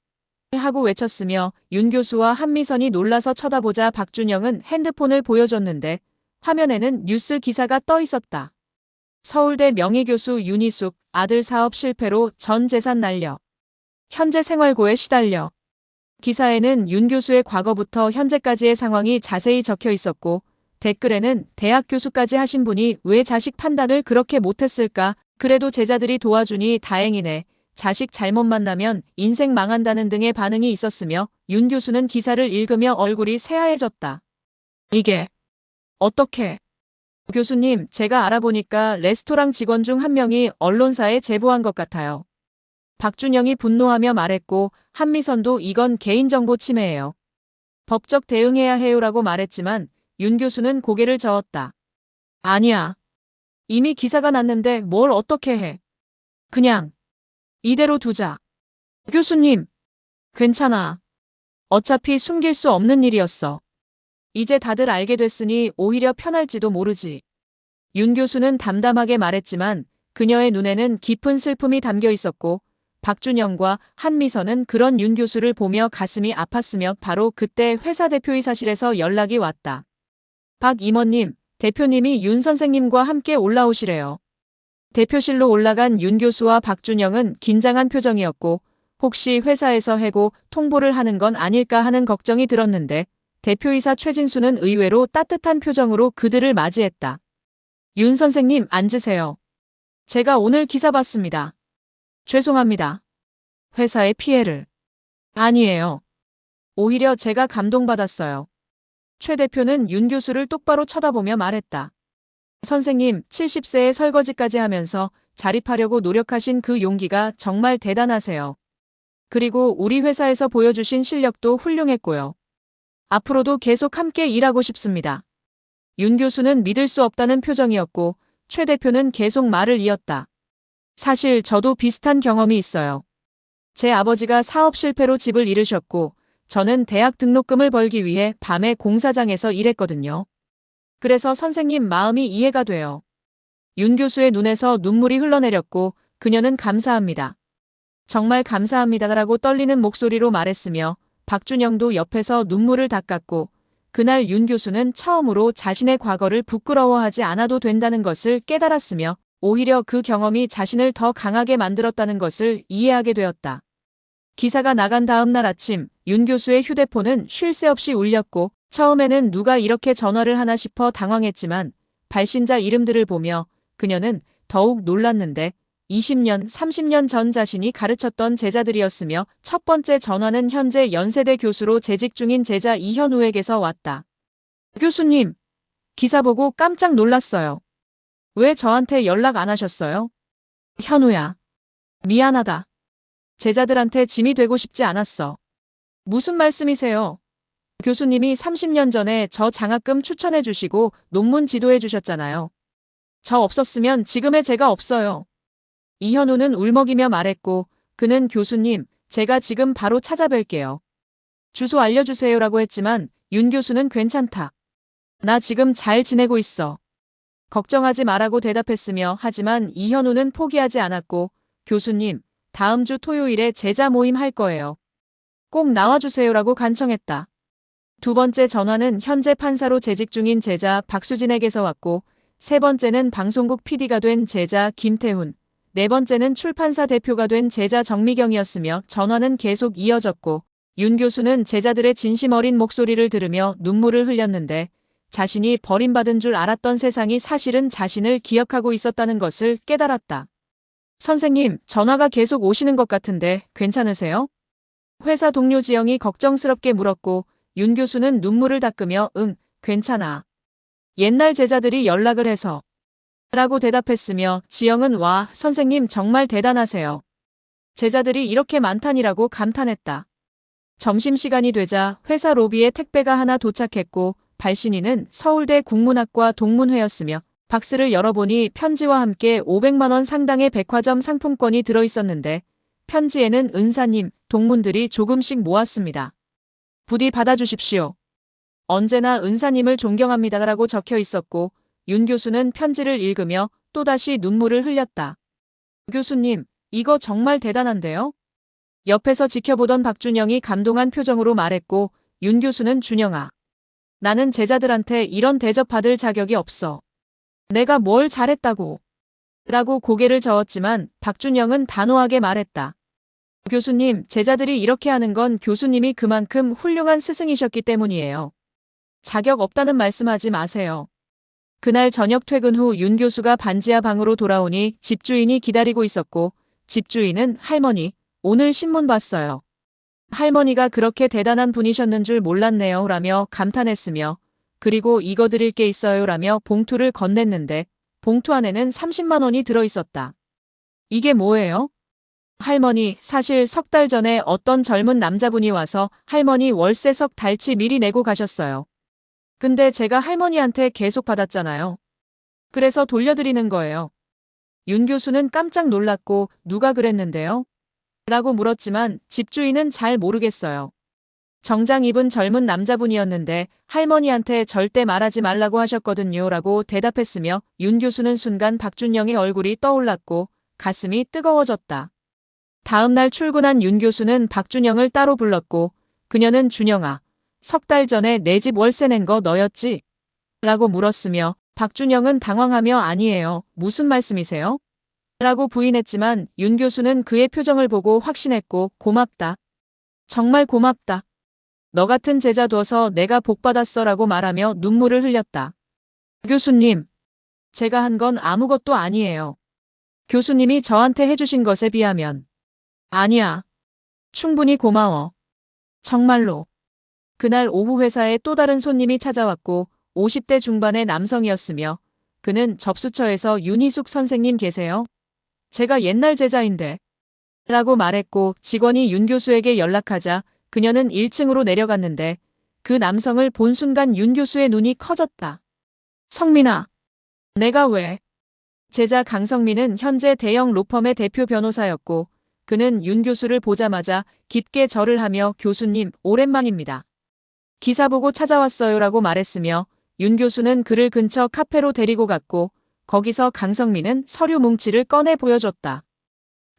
하고 외쳤으며 윤 교수와 한미선이 놀라서 쳐다보자 박준영은 핸드폰을 보여줬는데 화면에는 뉴스 기사가 떠 있었다. 서울대 명예교수 윤희숙 아들 사업 실패로 전 재산 날려. 현재 생활고에 시달려. 기사에는 윤 교수의 과거부터 현재까지의 상황이 자세히 적혀 있었고 댓글에는 대학 교수까지 하신 분이 왜 자식 판단을 그렇게 못했을까? 그래도 제자들이 도와주니 다행이네. 자식 잘못 만나면 인생 망한다는 등의 반응이 있었으며 윤 교수는 기사를 읽으며 얼굴이 새하얘졌다. 이게 어떻게? 교수님, 제가 알아보니까 레스토랑 직원 중 한 명이 언론사에 제보한 것 같아요. 박준영이 분노하며 말했고 한미선도 이건 개인정보 침해예요. 법적 대응해야 해요라고 말했지만 윤 교수는 고개를 저었다. 아니야. 이미 기사가 났는데 뭘 어떻게 해. 그냥 이대로 두자. 교수님. 괜찮아. 어차피 숨길 수 없는 일이었어. 이제 다들 알게 됐으니 오히려 편할지도 모르지. 윤 교수는 담담하게 말했지만 그녀의 눈에는 깊은 슬픔이 담겨 있었고 박준영과 한미선은 그런 윤 교수를 보며 가슴이 아팠으며 바로 그때 회사 대표이사실에서 연락이 왔다. 박 임원님, 대표님이 윤 선생님과 함께 올라오시래요. 대표실로 올라간 윤 교수와 박준영은 긴장한 표정이었고 혹시 회사에서 해고 통보를 하는 건 아닐까 하는 걱정이 들었는데 대표이사 최진수는 의외로 따뜻한 표정으로 그들을 맞이했다. 윤 선생님 앉으세요. 제가 오늘 기사 봤습니다. 죄송합니다. 회사의 피해를. 아니에요. 오히려 제가 감동받았어요. 최 대표는 윤 교수를 똑바로 쳐다보며 말했다. 선생님, 70세에 설거지까지 하면서 자립하려고 노력하신 그 용기가 정말 대단하세요. 그리고 우리 회사에서 보여주신 실력도 훌륭했고요. 앞으로도 계속 함께 일하고 싶습니다. 윤 교수는 믿을 수 없다는 표정이었고 최 대표는 계속 말을 이었다. 사실 저도 비슷한 경험이 있어요. 제 아버지가 사업 실패로 집을 잃으셨고 저는 대학 등록금을 벌기 위해 밤에 공사장에서 일했거든요. 그래서 선생님 마음이 이해가 돼요. 윤 교수의 눈에서 눈물이 흘러내렸고 그녀는 감사합니다. 정말 감사합니다라고 떨리는 목소리로 말했으며 박준영도 옆에서 눈물을 닦았고 그날 윤 교수는 처음으로 자신의 과거를 부끄러워하지 않아도 된다는 것을 깨달았으며 오히려 그 경험이 자신을 더 강하게 만들었다는 것을 이해하게 되었다. 기사가 나간 다음 날 아침 윤 교수의 휴대폰은 쉴 새 없이 울렸고 처음에는 누가 이렇게 전화를 하나 싶어 당황했지만 발신자 이름들을 보며 그녀는 더욱 놀랐는데 20년, 30년 전 자신이 가르쳤던 제자들이었으며 첫 번째 전화는 현재 연세대 교수로 재직 중인 제자 이현우에게서 왔다. 교수님, 기사 보고 깜짝 놀랐어요. 왜 저한테 연락 안 하셨어요? 현우야. 미안하다. 제자들한테 짐이 되고 싶지 않았어. 무슨 말씀이세요? 교수님이 30년 전에 저 장학금 추천해 주시고 논문 지도해 주셨잖아요. 저 없었으면 지금의 제가 없어요. 이현우는 울먹이며 말했고 그는 교수님, 제가 지금 바로 찾아뵐게요. 주소 알려주세요라고 했지만 윤 교수는 괜찮다. 나 지금 잘 지내고 있어. 걱정하지 마라고 대답했으며 하지만 이현우는 포기하지 않았고 교수님, 다음 주 토요일에 제자 모임 할 거예요. 꼭 나와주세요라고 간청했다. 두 번째 전화는 현재 판사로 재직 중인 제자 박수진에게서 왔고 세 번째는 방송국 PD가 된 제자 김태훈, 네 번째는 출판사 대표가 된 제자 정미경이었으며 전화는 계속 이어졌고 윤 교수는 제자들의 진심 어린 목소리를 들으며 눈물을 흘렸는데 자신이 버림받은 줄 알았던 세상이 사실은 자신을 기억하고 있었다는 것을 깨달았다. 선생님, 전화가 계속 오시는 것 같은데 괜찮으세요? 회사 동료 지영이 걱정스럽게 물었고 윤 교수는 눈물을 닦으며 응, 괜찮아. 옛날 제자들이 연락을 해서 라고 대답했으며 지영은 와, 선생님 정말 대단하세요. 제자들이 이렇게 많다니라고 감탄했다. 점심시간이 되자 회사 로비에 택배가 하나 도착했고 발신인은 서울대 국문학과 동문회였으며 박스를 열어보니 편지와 함께 500만 원 상당의 백화점 상품권이 들어있었는데 편지에는 은사님, 동문들이 조금씩 모았습니다. 부디 받아주십시오. 언제나 은사님을 존경합니다라고 적혀 있었고 윤 교수는 편지를 읽으며 또다시 눈물을 흘렸다. 교수님, 이거 정말 대단한데요? 옆에서 지켜보던 박준영이 감동한 표정으로 말했고 윤 교수는 준영아, 나는 제자들한테 이런 대접받을 자격이 없어. 내가 뭘 잘했다고. 라고 고개를 저었지만 박준영은 단호하게 말했다. 교수님, 제자들이 이렇게 하는 건 교수님이 그만큼 훌륭한 스승이셨기 때문이에요. 자격 없다는 말씀하지 마세요. 그날 저녁 퇴근 후 윤 교수가 반지하 방으로 돌아오니 집주인이 기다리고 있었고 집주인은 할머니, 오늘 신문 봤어요. 할머니가 그렇게 대단한 분이셨는 줄 몰랐네요 라며 감탄했으며 그리고 이거 드릴 게 있어요 라며 봉투를 건넸는데 봉투 안에는 30만 원이 들어있었다. 이게 뭐예요? 할머니, 사실 석 달 전에 어떤 젊은 남자분이 와서 할머니 월세 석 달치 미리 내고 가셨어요. 근데 제가 할머니한테 계속 받았잖아요. 그래서 돌려드리는 거예요. 윤 교수는 깜짝 놀랐고 누가 그랬는데요? 라고 물었지만 집주인은 잘 모르겠어요. 정장 입은 젊은 남자분이었는데 할머니한테 절대 말하지 말라고 하셨거든요 라고 대답했으며 윤 교수는 순간 박준영의 얼굴이 떠올랐고 가슴이 뜨거워졌다. 다음 날 출근한 윤 교수는 박준영을 따로 불렀고 그녀는 준영아, 석 달 전에 내 집 월세 낸 거 너였지? 라고 물었으며 박준영은 당황하며 아니에요. 무슨 말씀이세요? 라고 부인했지만 윤 교수는 그의 표정을 보고 확신했고 고맙다. 정말 고맙다. 너 같은 제자 둬서 내가 복받았어 라고 말하며 눈물을 흘렸다. 교수님, 제가 한 건 아무것도 아니에요. 교수님이 저한테 해주신 것에 비하면. 아니야. 충분히 고마워. 정말로. 그날 오후 회사에 또 다른 손님이 찾아왔고 50대 중반의 남성이었으며 그는 접수처에서 윤희숙 선생님 계세요? 제가 옛날 제자인데. 라고 말했고 직원이 윤 교수에게 연락하자 그녀는 1층으로 내려갔는데 그 남성을 본 순간 윤 교수의 눈이 커졌다. 성민아. 내가 왜? 제자 강성민은 현재 대형 로펌의 대표 변호사였고 그는 윤 교수를 보자마자 깊게 절을 하며 교수님, 오랜만입니다. 기사 보고 찾아왔어요 라고 말했으며 윤 교수는 그를 근처 카페로 데리고 갔고 거기서 강성민은 서류 뭉치를 꺼내 보여줬다.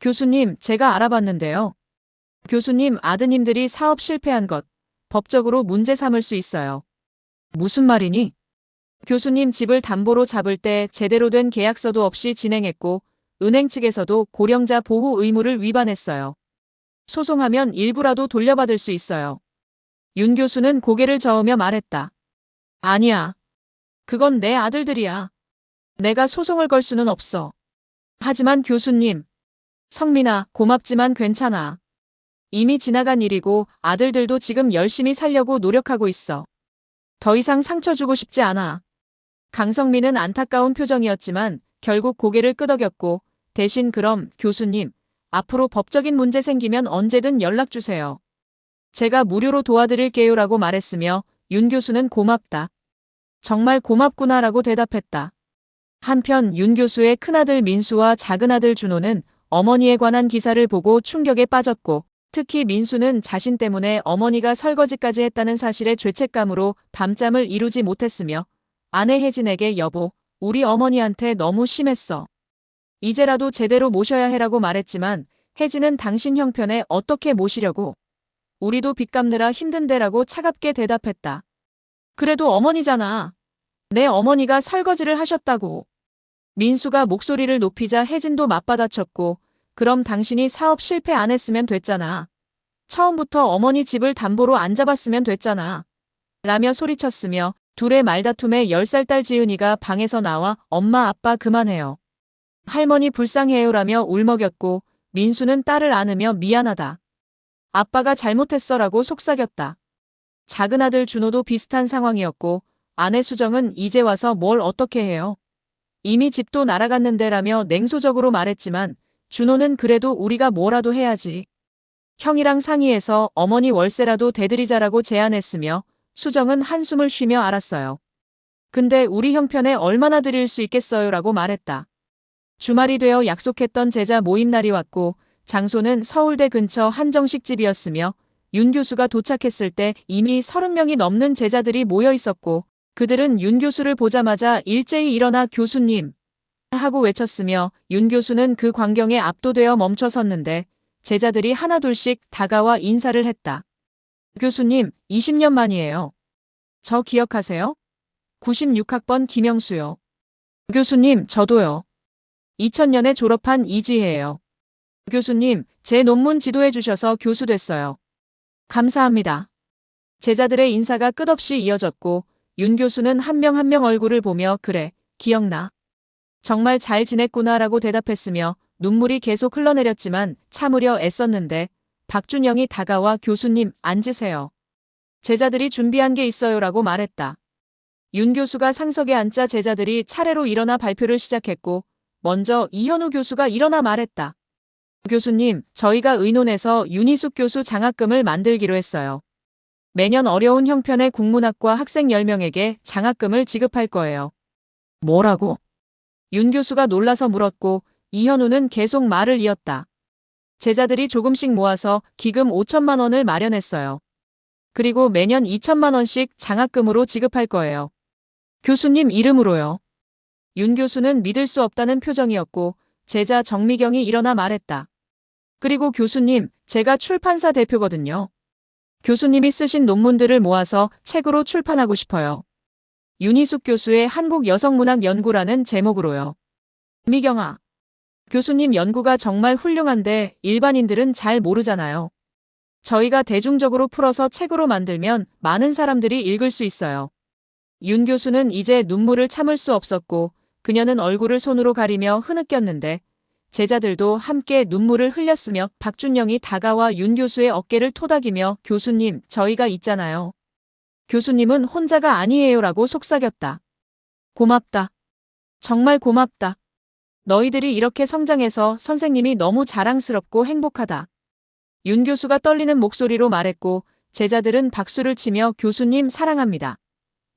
교수님, 제가 알아봤는데요. 교수님 아드님들이 사업 실패한 것, 법적으로 문제 삼을 수 있어요. 무슨 말이니? 교수님 집을 담보로 잡을 때 제대로 된 계약서도 없이 진행했고 은행 측에서도 고령자 보호 의무를 위반했어요. 소송하면 일부라도 돌려받을 수 있어요. 윤 교수는 고개를 저으며 말했다. 아니야. 그건 내 아들들이야. 내가 소송을 걸 수는 없어. 하지만 교수님. 성민아, 고맙지만 괜찮아. 이미 지나간 일이고 아들들도 지금 열심히 살려고 노력하고 있어. 더 이상 상처 주고 싶지 않아. 강성민은 안타까운 표정이었지만 결국 고개를 끄덕였고 대신 그럼 교수님, 앞으로 법적인 문제 생기면 언제든 연락 주세요. 제가 무료로 도와드릴게요 라고 말했으며 윤 교수는 고맙다. 정말 고맙구나 라고 대답했다. 한편 윤 교수의 큰아들 민수와 작은아들 준호는 어머니에 관한 기사를 보고 충격에 빠졌고, 특히 민수는 자신 때문에 어머니가 설거지까지 했다는 사실에 죄책감으로 밤잠을 이루지 못했으며, 아내 혜진에게 여보, 우리 어머니한테 너무 심했어. 이제라도 제대로 모셔야 해라고 말했지만 혜진은 당신 형편에 어떻게 모시려고. 우리도 빚 갚느라 힘든데라고 차갑게 대답했다. 그래도 어머니잖아. 내 어머니가 설거지를 하셨다고. 민수가 목소리를 높이자 혜진도 맞받아쳤고, 그럼 당신이 사업 실패 안 했으면 됐잖아. 처음부터 어머니 집을 담보로 안 잡았으면 됐잖아. 라며 소리쳤으며 둘의 말다툼에 10살 딸 지은이가 방에서 나와 엄마 아빠 그만해요. 할머니 불쌍해요라며 울먹였고, 민수는 딸을 안으며 미안하다. 아빠가 잘못했어라고 속삭였다. 작은아들 준호도 비슷한 상황이었고, 아내 수정은 이제 와서 뭘 어떻게 해요. 이미 집도 날아갔는데라며 냉소적으로 말했지만 준호는 그래도 우리가 뭐라도 해야지. 형이랑 상의해서 어머니 월세라도 대드리자라고 제안했으며 수정은 한숨을 쉬며 알았어요. 근데 우리 형편에 얼마나 드릴 수 있겠어요라고 말했다. 주말이 되어 약속했던 제자 모임 날이 왔고 장소는 서울대 근처 한정식 집이었으며 윤 교수가 도착했을 때 이미 30명이 넘는 제자들이 모여 있었고 그들은 윤 교수를 보자마자 일제히 일어나 교수님 하고 외쳤으며 윤 교수는 그 광경에 압도되어 멈춰 섰는데 제자들이 하나둘씩 다가와 인사를 했다. 교수님, 20년 만이에요. 저 기억하세요? 96학번 김영수요. 교수님, 저도요. 2000년에 졸업한 이지혜예요. 교수님, 제 논문 지도해 주셔서 교수 됐어요. 감사합니다. 제자들의 인사가 끝없이 이어졌고 윤 교수는 한 명 한 명 얼굴을 보며 그래, 기억나. 정말 잘 지냈구나라고 대답했으며 눈물이 계속 흘러내렸지만 참으려 애썼는데 박준영이 다가와 교수님 앉으세요. 제자들이 준비한 게 있어요라고 말했다. 윤 교수가 상석에 앉자 제자들이 차례로 일어나 발표를 시작했고 먼저 이현우 교수가 일어나 말했다. 교수님, 저희가 의논해서 윤희숙 교수 장학금을 만들기로 했어요. 매년 어려운 형편의 국문학과 학생 10명에게 장학금을 지급할 거예요. 뭐라고? 윤 교수가 놀라서 물었고 이현우는 계속 말을 이었다. 제자들이 조금씩 모아서 기금 5천만 원을 마련했어요. 그리고 매년 2천만 원씩 장학금으로 지급할 거예요. 교수님 이름으로요. 윤 교수는 믿을 수 없다는 표정이었고 제자 정미경이 일어나 말했다. 그리고 교수님, 제가 출판사 대표거든요. 교수님이 쓰신 논문들을 모아서 책으로 출판하고 싶어요. 윤희숙 교수의 한국 여성문학 연구라는 제목으로요. 미경아, 교수님 연구가 정말 훌륭한데 일반인들은 잘 모르잖아요. 저희가 대중적으로 풀어서 책으로 만들면 많은 사람들이 읽을 수 있어요. 윤 교수는 이제 눈물을 참을 수 없었고 그녀는 얼굴을 손으로 가리며 흐느꼈는데 제자들도 함께 눈물을 흘렸으며 박준영이 다가와 윤 교수의 어깨를 토닥이며 교수님, 저희가 있잖아요. 교수님은 혼자가 아니에요라고 속삭였다. 고맙다. 정말 고맙다. 너희들이 이렇게 성장해서 선생님이 너무 자랑스럽고 행복하다. 윤 교수가 떨리는 목소리로 말했고 제자들은 박수를 치며 교수님 사랑합니다.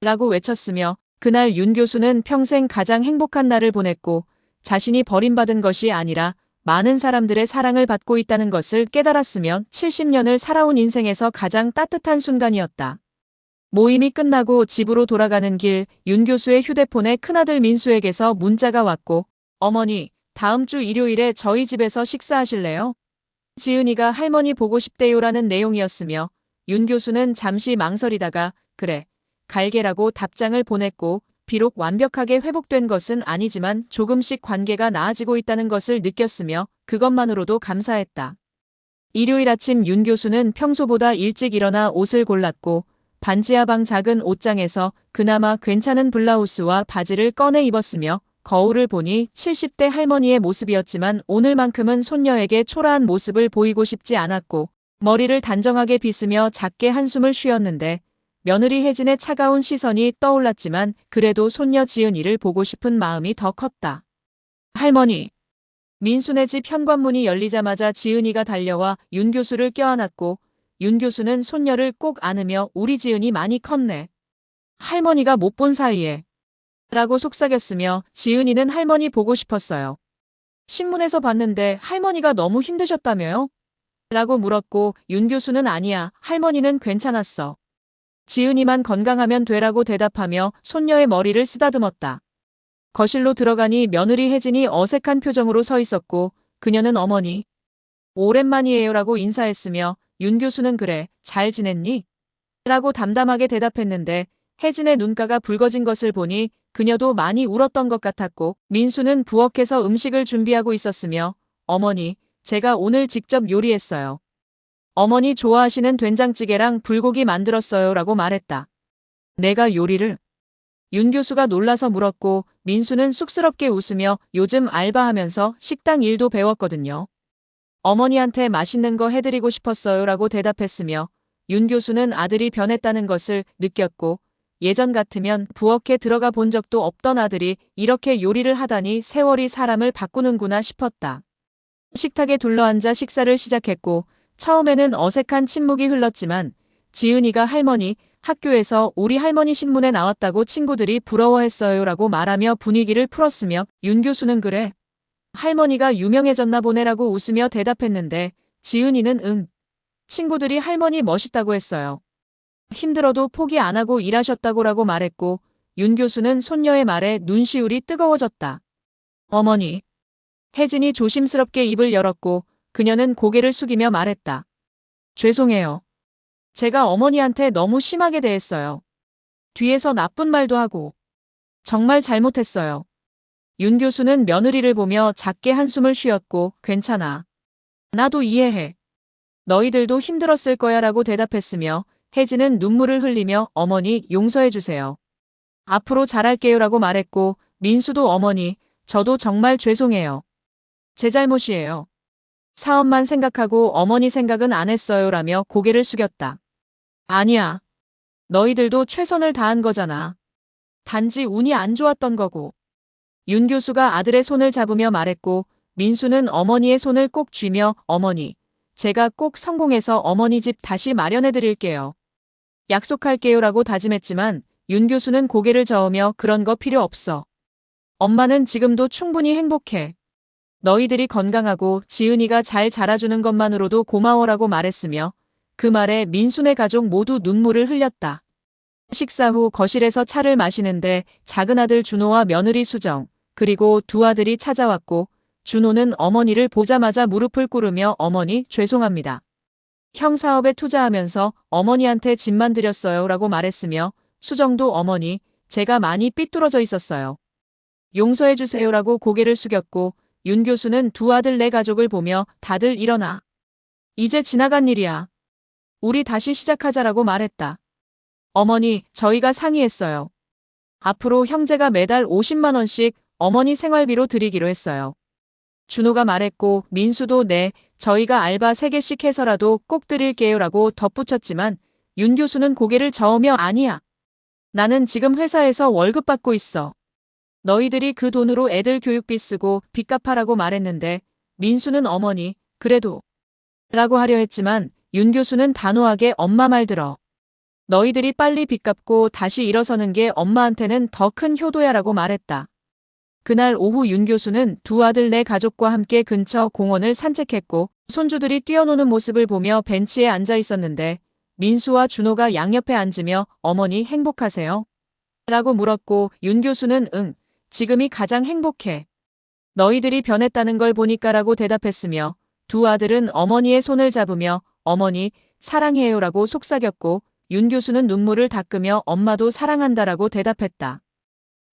라고 외쳤으며 그날 윤 교수는 평생 가장 행복한 날을 보냈고 자신이 버림받은 것이 아니라 많은 사람들의 사랑을 받고 있다는 것을 깨달았으며 70년을 살아온 인생에서 가장 따뜻한 순간이었다. 모임이 끝나고 집으로 돌아가는 길 윤 교수의 휴대폰에 큰아들 민수에게서 문자가 왔고 어머니, 다음 주 일요일에 저희 집에서 식사하실래요? 지은이가 할머니 보고 싶대요라는 내용이었으며 윤 교수는 잠시 망설이다가 그래, 갈게라고 답장을 보냈고 비록 완벽하게 회복된 것은 아니지만 조금씩 관계가 나아지고 있다는 것을 느꼈으며 그것만으로도 감사했다. 일요일 아침 윤 교수는 평소보다 일찍 일어나 옷을 골랐고 반지하 방 작은 옷장에서 그나마 괜찮은 블라우스와 바지를 꺼내 입었으며 거울을 보니 70대 할머니의 모습이었지만 오늘만큼은 손녀에게 초라한 모습을 보이고 싶지 않았고 머리를 단정하게 빗으며 작게 한숨을 쉬었는데 며느리 혜진의 차가운 시선이 떠올랐지만 그래도 손녀 지은이를 보고 싶은 마음이 더 컸다. 할머니. 민수네 집 현관문이 열리자마자 지은이가 달려와 윤 교수를 껴안았고 윤 교수는 손녀를 꼭 안으며 우리 지은이 많이 컸네. 할머니가 못 본 사이에. 라고 속삭였으며 지은이는 할머니 보고 싶었어요. 신문에서 봤는데 할머니가 너무 힘드셨다며요? 라고 물었고 윤 교수는 아니야, 할머니는 괜찮았어. 지은이만 건강하면 되라고 대답하며 손녀의 머리를 쓰다듬었다. 거실로 들어가니 며느리 혜진이 어색한 표정으로 서 있었고 그녀는 어머니, 오랜만이에요 라고 인사했으며 윤 교수는 그래, 잘 지냈니? 라고 담담하게 대답했는데 혜진의 눈가가 붉어진 것을 보니 그녀도 많이 울었던 것 같았고 민수는 부엌에서 음식을 준비하고 있었으며 어머니, 제가 오늘 직접 요리했어요. 어머니 좋아하시는 된장찌개랑 불고기 만들었어요 라고 말했다. 내가 요리를? 윤 교수가 놀라서 물었고 민수는 쑥스럽게 웃으며 요즘 알바하면서 식당 일도 배웠거든요. 어머니한테 맛있는 거 해드리고 싶었어요 라고 대답했으며 윤 교수는 아들이 변했다는 것을 느꼈고 예전 같으면 부엌에 들어가 본 적도 없던 아들이 이렇게 요리를 하다니 세월이 사람을 바꾸는구나 싶었다. 식탁에 둘러앉아 식사를 시작했고 처음에는 어색한 침묵이 흘렀지만 지은이가 할머니, 학교에서 우리 할머니 신문에 나왔다고 친구들이 부러워했어요 라고 말하며 분위기를 풀었으며 윤 교수는 그래, 할머니가 유명해졌나 보네라고 웃으며 대답했는데 지은이는 응. 친구들이 할머니 멋있다고 했어요. 힘들어도 포기 안 하고 일하셨다고라고 말했고 윤 교수는 손녀의 말에 눈시울이 뜨거워졌다. 어머니. 혜진이 조심스럽게 입을 열었고 그녀는 고개를 숙이며 말했다. 죄송해요. 제가 어머니한테 너무 심하게 대했어요. 뒤에서 나쁜 말도 하고. 정말 잘못했어요. 윤 교수는 며느리를 보며 작게 한숨을 쉬었고 괜찮아. 나도 이해해. 너희들도 힘들었을 거야 라고 대답했으며 혜진은 눈물을 흘리며 어머니 용서해 주세요. 앞으로 잘할게요 라고 말했고 민수도 어머니, 저도 정말 죄송해요. 제 잘못이에요. 사업만 생각하고 어머니 생각은 안 했어요 라며 고개를 숙였다. 아니야. 너희들도 최선을 다한 거잖아. 단지 운이 안 좋았던 거고. 윤 교수가 아들의 손을 잡으며 말했고 민수는 어머니의 손을 꼭 쥐며 어머니, 제가 꼭 성공해서 어머니 집 다시 마련해 드릴게요. 약속할게요 라고 다짐했지만 윤 교수는 고개를 저으며 그런 거 필요 없어. 엄마는 지금도 충분히 행복해. 너희들이 건강하고 지은이가 잘 자라주는 것만으로도 고마워라고 말했으며 그 말에 민수네 가족 모두 눈물을 흘렸다. 식사 후 거실에서 차를 마시는데 작은 아들 준호와 며느리 수정, 그리고 두 아들이 찾아왔고 준호는 어머니를 보자마자 무릎을 꿇으며 어머니 죄송합니다. 형 사업에 투자하면서 어머니한테 집만 드렸어요 라고 말했으며 수정도 어머니, 제가 많이 삐뚤어져 있었어요. 용서해 주세요 라고 고개를 숙였고 윤 교수는 두 아들 네 가족을 보며 다들 일어나. 이제 지나간 일이야. 우리 다시 시작하자라고 말했다. 어머니, 저희가 상의했어요. 앞으로 형제가 매달 50만 원씩 어머니 생활비로 드리기로 했어요. 준호가 말했고 민수도 네, 저희가 알바 3개씩 해서라도 꼭 드릴게요 라고 덧붙였지만 윤 교수는 고개를 저으며 아니야. 나는 지금 회사에서 월급 받고 있어. 너희들이 그 돈으로 애들 교육비 쓰고 빚 갚아라고 말했는데 민수는 어머니, 그래도 라고 하려 했지만 윤 교수는 단호하게 엄마 말 들어. 너희들이 빨리 빚 갚고 다시 일어서는 게 엄마한테는 더 큰 효도야 라고 말했다. 그날 오후 윤 교수는 두 아들 네 가족과 함께 근처 공원을 산책했고 손주들이 뛰어노는 모습을 보며 벤치에 앉아 있었는데 민수와 준호가 양옆에 앉으며 어머니 행복하세요? 라고 물었고 윤 교수는 응, 지금이 가장 행복해. 너희들이 변했다는 걸 보니까 라고 대답했으며 두 아들은 어머니의 손을 잡으며 어머니 사랑해요 라고 속삭였고 윤 교수는 눈물을 닦으며 엄마도 사랑한다라고 대답했다.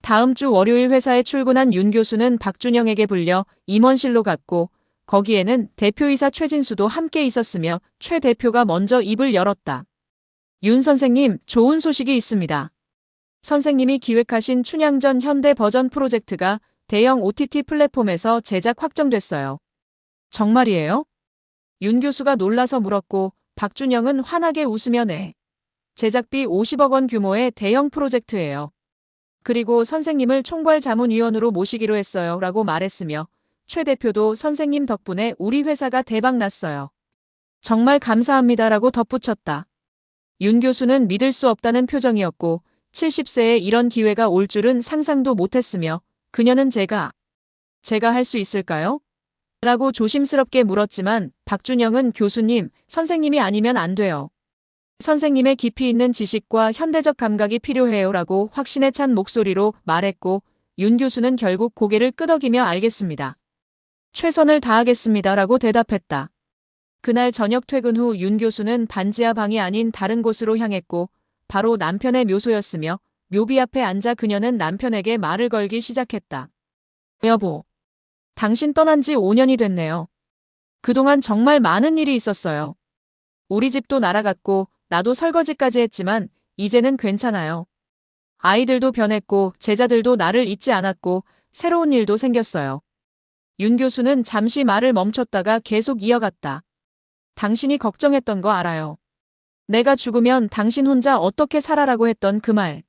다음 주 월요일 회사에 출근한 윤 교수는 박준영에게 불려 임원실로 갔고 거기에는 대표이사 최진수도 함께 있었으며 최 대표가 먼저 입을 열었다. 윤 선생님, 좋은 소식이 있습니다. 선생님이 기획하신 춘향전 현대 버전 프로젝트가 대형 OTT 플랫폼에서 제작 확정됐어요. 정말이에요? 윤 교수가 놀라서 물었고 박준영은 환하게 웃으며 네. 제작비 50억 원 규모의 대형 프로젝트예요. 그리고 선생님을 총괄자문위원으로 모시기로 했어요 라고 말했으며 최 대표도 선생님 덕분에 우리 회사가 대박 났어요. 정말 감사합니다 라고 덧붙였다. 윤 교수는 믿을 수 없다는 표정이었고 70세에 이런 기회가 올 줄은 상상도 못했으며 그녀는 제가 할 수 있을까요? 라고 조심스럽게 물었지만 박준영은 교수님, 선생님이 아니면 안 돼요. 선생님의 깊이 있는 지식과 현대적 감각이 필요해요 라고 확신에 찬 목소리로 말했고 윤 교수는 결국 고개를 끄덕이며 알겠습니다. 최선을 다하겠습니다 라고 대답했다. 그날 저녁 퇴근 후 윤 교수는 반지하 방이 아닌 다른 곳으로 향했고 바로 남편의 묘소였으며 묘비 앞에 앉아 그녀는 남편에게 말을 걸기 시작했다. 여보, 당신 떠난 지 5년이 됐네요. 그동안 정말 많은 일이 있었어요. 우리 집도 날아갔고 나도 설거지까지 했지만 이제는 괜찮아요. 아이들도 변했고 제자들도 나를 잊지 않았고 새로운 일도 생겼어요. 윤 교수는 잠시 말을 멈췄다가 계속 이어갔다. 당신이 걱정했던 거 알아요. 내가 죽으면 당신 혼자 어떻게 살아라고 했던 그 말.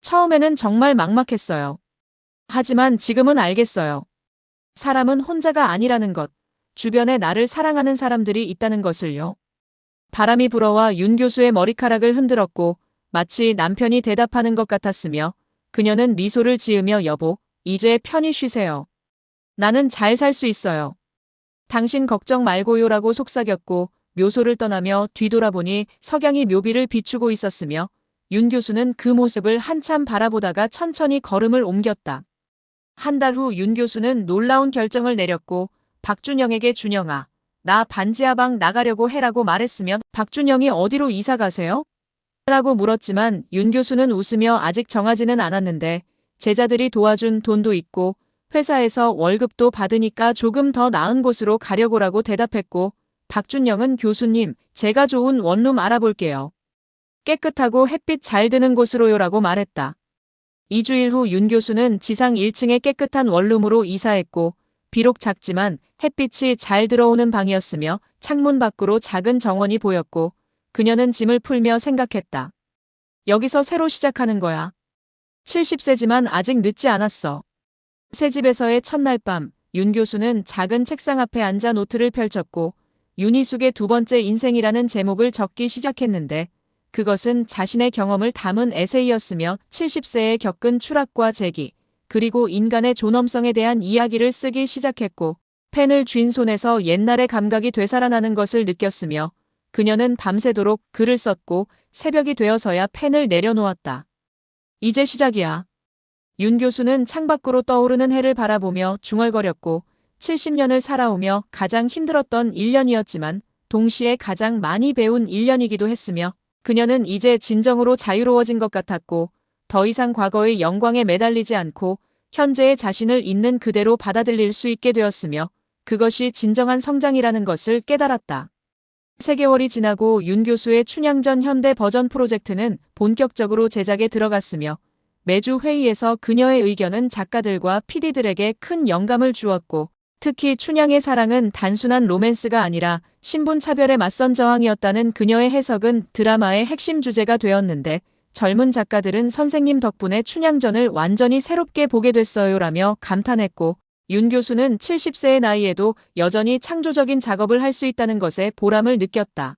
처음에는 정말 막막했어요. 하지만 지금은 알겠어요. 사람은 혼자가 아니라는 것, 주변에 나를 사랑하는 사람들이 있다는 것을요. 바람이 불어와 윤 교수의 머리카락을 흔들었고 마치 남편이 대답하는 것 같았으며 그녀는 미소를 지으며 여보, 이제 편히 쉬세요. 나는 잘 살 수 있어요. 당신 걱정 말고요라고 속삭였고 묘소를 떠나며 뒤돌아보니 석양이 묘비를 비추고 있었으며 윤 교수는 그 모습을 한참 바라보다가 천천히 걸음을 옮겼다. 한 달 후 윤 교수는 놀라운 결정을 내렸고 박준영에게 준영아, 나 반지하방 나가려고 해라고 말했으며 박준영이 어디로 이사 가세요? 라고 물었지만 윤 교수는 웃으며 아직 정하지는 않았는데 제자들이 도와준 돈도 있고 회사에서 월급도 받으니까 조금 더 나은 곳으로 가려고라고 대답했고 박준영은 교수님, 제가 좋은 원룸 알아볼게요. 깨끗하고 햇빛 잘 드는 곳으로요라고 말했다. 2주일 후 윤 교수는 지상 1층의 깨끗한 원룸으로 이사했고 비록 작지만 햇빛이 잘 들어오는 방이었으며 창문 밖으로 작은 정원이 보였고 그녀는 짐을 풀며 생각했다. 여기서 새로 시작하는 거야. 70세지만 아직 늦지 않았어. 새 집에서의 첫날 밤, 윤 교수는 작은 책상 앞에 앉아 노트를 펼쳤고 윤희숙의 두 번째 인생이라는 제목을 적기 시작했는데 그것은 자신의 경험을 담은 에세이였으며 70세에 겪은 추락과 재기, 그리고 인간의 존엄성에 대한 이야기를 쓰기 시작했고 펜을 쥔 손에서 옛날의 감각이 되살아나는 것을 느꼈으며 그녀는 밤새도록 글을 썼고 새벽이 되어서야 펜을 내려놓았다. 이제 시작이야. 윤 교수는 창밖으로 떠오르는 해를 바라보며 중얼거렸고 70년을 살아오며 가장 힘들었던 1년이었지만 동시에 가장 많이 배운 1년이기도 했으며 그녀는 이제 진정으로 자유로워진 것 같았고 더 이상 과거의 영광에 매달리지 않고 현재의 자신을 있는 그대로 받아들일 수 있게 되었으며 그것이 진정한 성장이라는 것을 깨달았다. 3개월이 지나고 윤 교수의 춘향전 현대 버전 프로젝트는 본격적으로 제작에 들어갔으며 매주 회의에서 그녀의 의견은 작가들과 PD들에게 큰 영감을 주었고 특히 춘향의 사랑은 단순한 로맨스가 아니라 신분차별에 맞선 저항이었다는 그녀의 해석은 드라마의 핵심 주제가 되었는데 젊은 작가들은 선생님 덕분에 춘향전을 완전히 새롭게 보게 됐어요라며 감탄했고 윤 교수는 70세의 나이에도 여전히 창조적인 작업을 할 수 있다는 것에 보람을 느꼈다.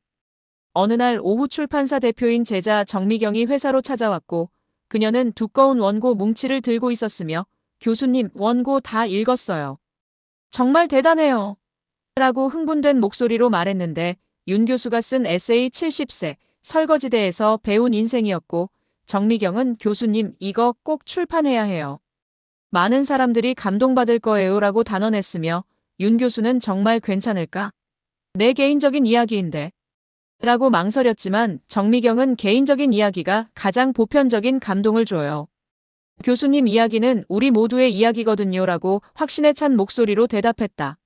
어느 날 오후 출판사 대표인 제자 정미경이 회사로 찾아왔고 그녀는 두꺼운 원고 뭉치를 들고 있었으며 교수님, 원고 다 읽었어요. 정말 대단해요. 라고 흥분된 목소리로 말했는데 윤 교수가 쓴 에세이 70세 설거지대에서 배운 인생이었고 정미경은 교수님 이거 꼭 출판해야 해요. 많은 사람들이 감동받을 거예요 라고 단언했으며 윤 교수는 정말 괜찮을까? 내 개인적인 이야기인데. 라고 망설였지만 정미경은 개인적인 이야기가 가장 보편적인 감동을 줘요. 교수님 이야기는 우리 모두의 이야기거든요 라고 확신에 찬 목소리로 대답했다.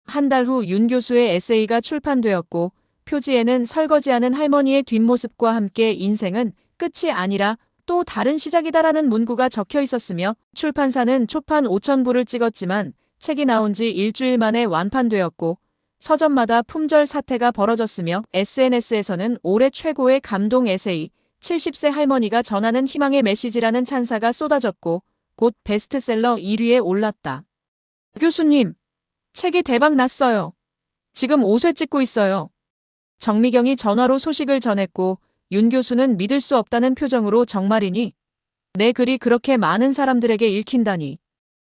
한 달 후 윤 교수의 에세이가 출판되었고 표지에는 설거지하는 할머니의 뒷모습과 함께 인생은 끝이 아니라 또 다른 시작이다라는 문구가 적혀 있었으며 출판사는 초판 5,000부를 찍었지만 책이 나온 지 일주일 만에 완판되었고 서점마다 품절 사태가 벌어졌으며 SNS에서는 올해 최고의 감동 에세이 70세 할머니가 전하는 희망의 메시지라는 찬사가 쏟아졌고 곧 베스트셀러 1위에 올랐다. 교수님, 책이 대박 났어요. 지금 5쇄 찍고 있어요. 정미경이 전화로 소식을 전했고 윤 교수는 믿을 수 없다는 표정으로 정말이니? 내 글이 그렇게 많은 사람들에게 읽힌다니?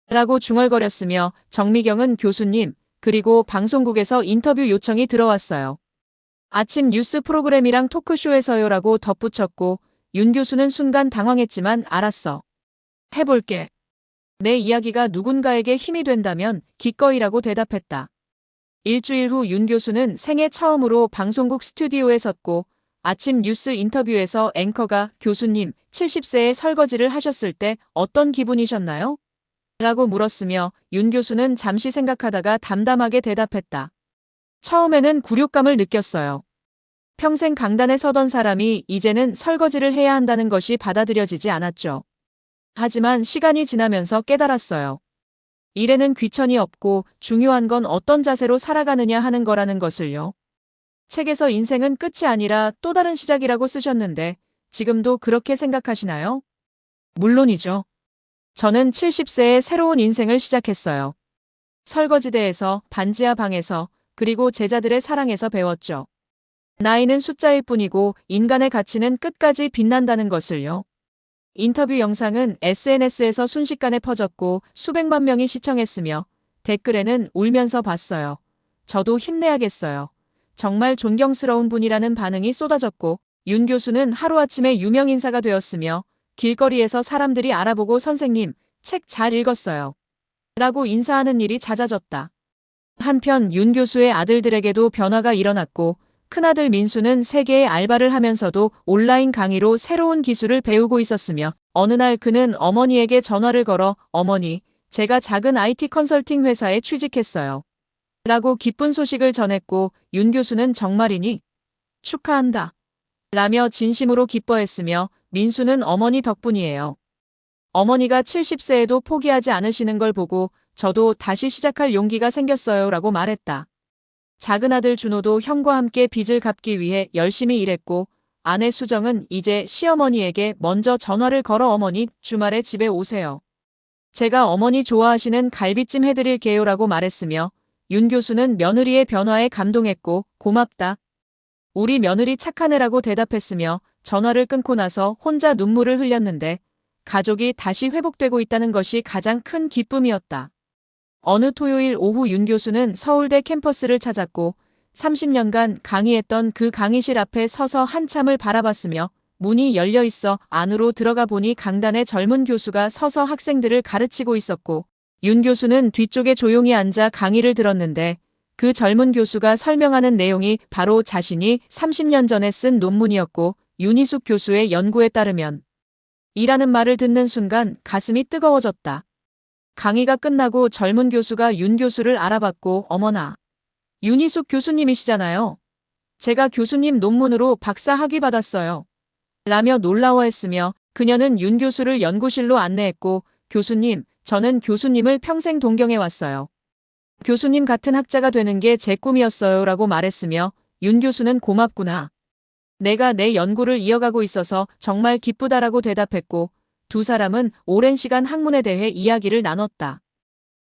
라고 중얼거렸으며 정미경은 교수님, 그리고 방송국에서 인터뷰 요청이 들어왔어요. 아침 뉴스 프로그램이랑 토크쇼에서요라고 덧붙였고 윤 교수는 순간 당황했지만 알았어. 해볼게. 내 이야기가 누군가에게 힘이 된다면 기꺼이라고 대답했다. 일주일 후 윤 교수는 생애 처음으로 방송국 스튜디오에 섰고 아침 뉴스 인터뷰에서 앵커가 교수님 70세에 설거지를 하셨을 때 어떤 기분이셨나요? 라고 물었으며 윤 교수는 잠시 생각하다가 담담하게 대답했다. 처음에는 굴욕감을 느꼈어요. 평생 강단에 서던 사람이 이제는 설거지를 해야 한다는 것이 받아들여지지 않았죠. 하지만 시간이 지나면서 깨달았어요. 일에는 귀천이 없고 중요한 건 어떤 자세로 살아가느냐 하는 거라는 것을요. 책에서 인생은 끝이 아니라 또 다른 시작이라고 쓰셨는데 지금도 그렇게 생각하시나요? 물론이죠. 저는 70세에 새로운 인생을 시작했어요. 설거지대에서, 반지하 방에서, 그리고 제자들의 사랑에서 배웠죠. 나이는 숫자일 뿐이고 인간의 가치는 끝까지 빛난다는 것을요. 인터뷰 영상은 SNS에서 순식간에 퍼졌고 수백만 명이 시청했으며 댓글에는 울면서 봤어요. 저도 힘내야겠어요. 정말 존경스러운 분이라는 반응이 쏟아졌고 윤 교수는 하루아침에 유명 인사가 되었으며 길거리에서 사람들이 알아보고 선생님, 책 잘 읽었어요. 라고 인사하는 일이 잦아졌다. 한편 윤 교수의 아들들에게도 변화가 일어났고 큰아들 민수는 세계의 알바를 하면서도 온라인 강의로 새로운 기술을 배우고 있었으며 어느 날 그는 어머니에게 전화를 걸어 어머니, 제가 작은 IT 컨설팅 회사에 취직했어요. 라고 기쁜 소식을 전했고 윤 교수는 정말이니? 축하한다. 라며 진심으로 기뻐했으며 민수는 어머니 덕분이에요. 어머니가 70세에도 포기하지 않으시는 걸 보고 저도 다시 시작할 용기가 생겼어요 라고 말했다. 작은 아들 준호도 형과 함께 빚을 갚기 위해 열심히 일했고 아내 수정은 이제 시어머니에게 먼저 전화를 걸어 어머니 주말에 집에 오세요. 제가 어머니 좋아하시는 갈비찜 해드릴게요 라고 말했으며 윤 교수는 며느리의 변화에 감동했고 고맙다. 우리 며느리 착한 애라고 대답했으며 전화를 끊고 나서 혼자 눈물을 흘렸는데 가족이 다시 회복되고 있다는 것이 가장 큰 기쁨이었다. 어느 토요일 오후 윤 교수는 서울대 캠퍼스를 찾았고 30년간 강의했던 그 강의실 앞에 서서 한참을 바라봤으며 문이 열려 있어 안으로 들어가 보니 강단에 젊은 교수가 서서 학생들을 가르치고 있었고 윤 교수는 뒤쪽에 조용히 앉아 강의를 들었는데 그 젊은 교수가 설명하는 내용이 바로 자신이 30년 전에 쓴 논문이었고 윤희숙 교수의 연구에 따르면 이라는 말을 듣는 순간 가슴이 뜨거워졌다. 강의가 끝나고 젊은 교수가 윤 교수를 알아봤고 어머나, 윤희숙 교수님이시잖아요. 제가 교수님 논문으로 박사 학위 받았어요. 라며 놀라워했으며 그녀는 윤 교수를 연구실로 안내했고 교수님, 저는 교수님을 평생 동경해왔어요. 교수님 같은 학자가 되는 게 제 꿈이었어요 라고 말했으며 윤 교수는 고맙구나. 내가 내 연구를 이어가고 있어서 정말 기쁘다라고 대답했고 두 사람은 오랜 시간 학문에 대해 이야기를 나눴다.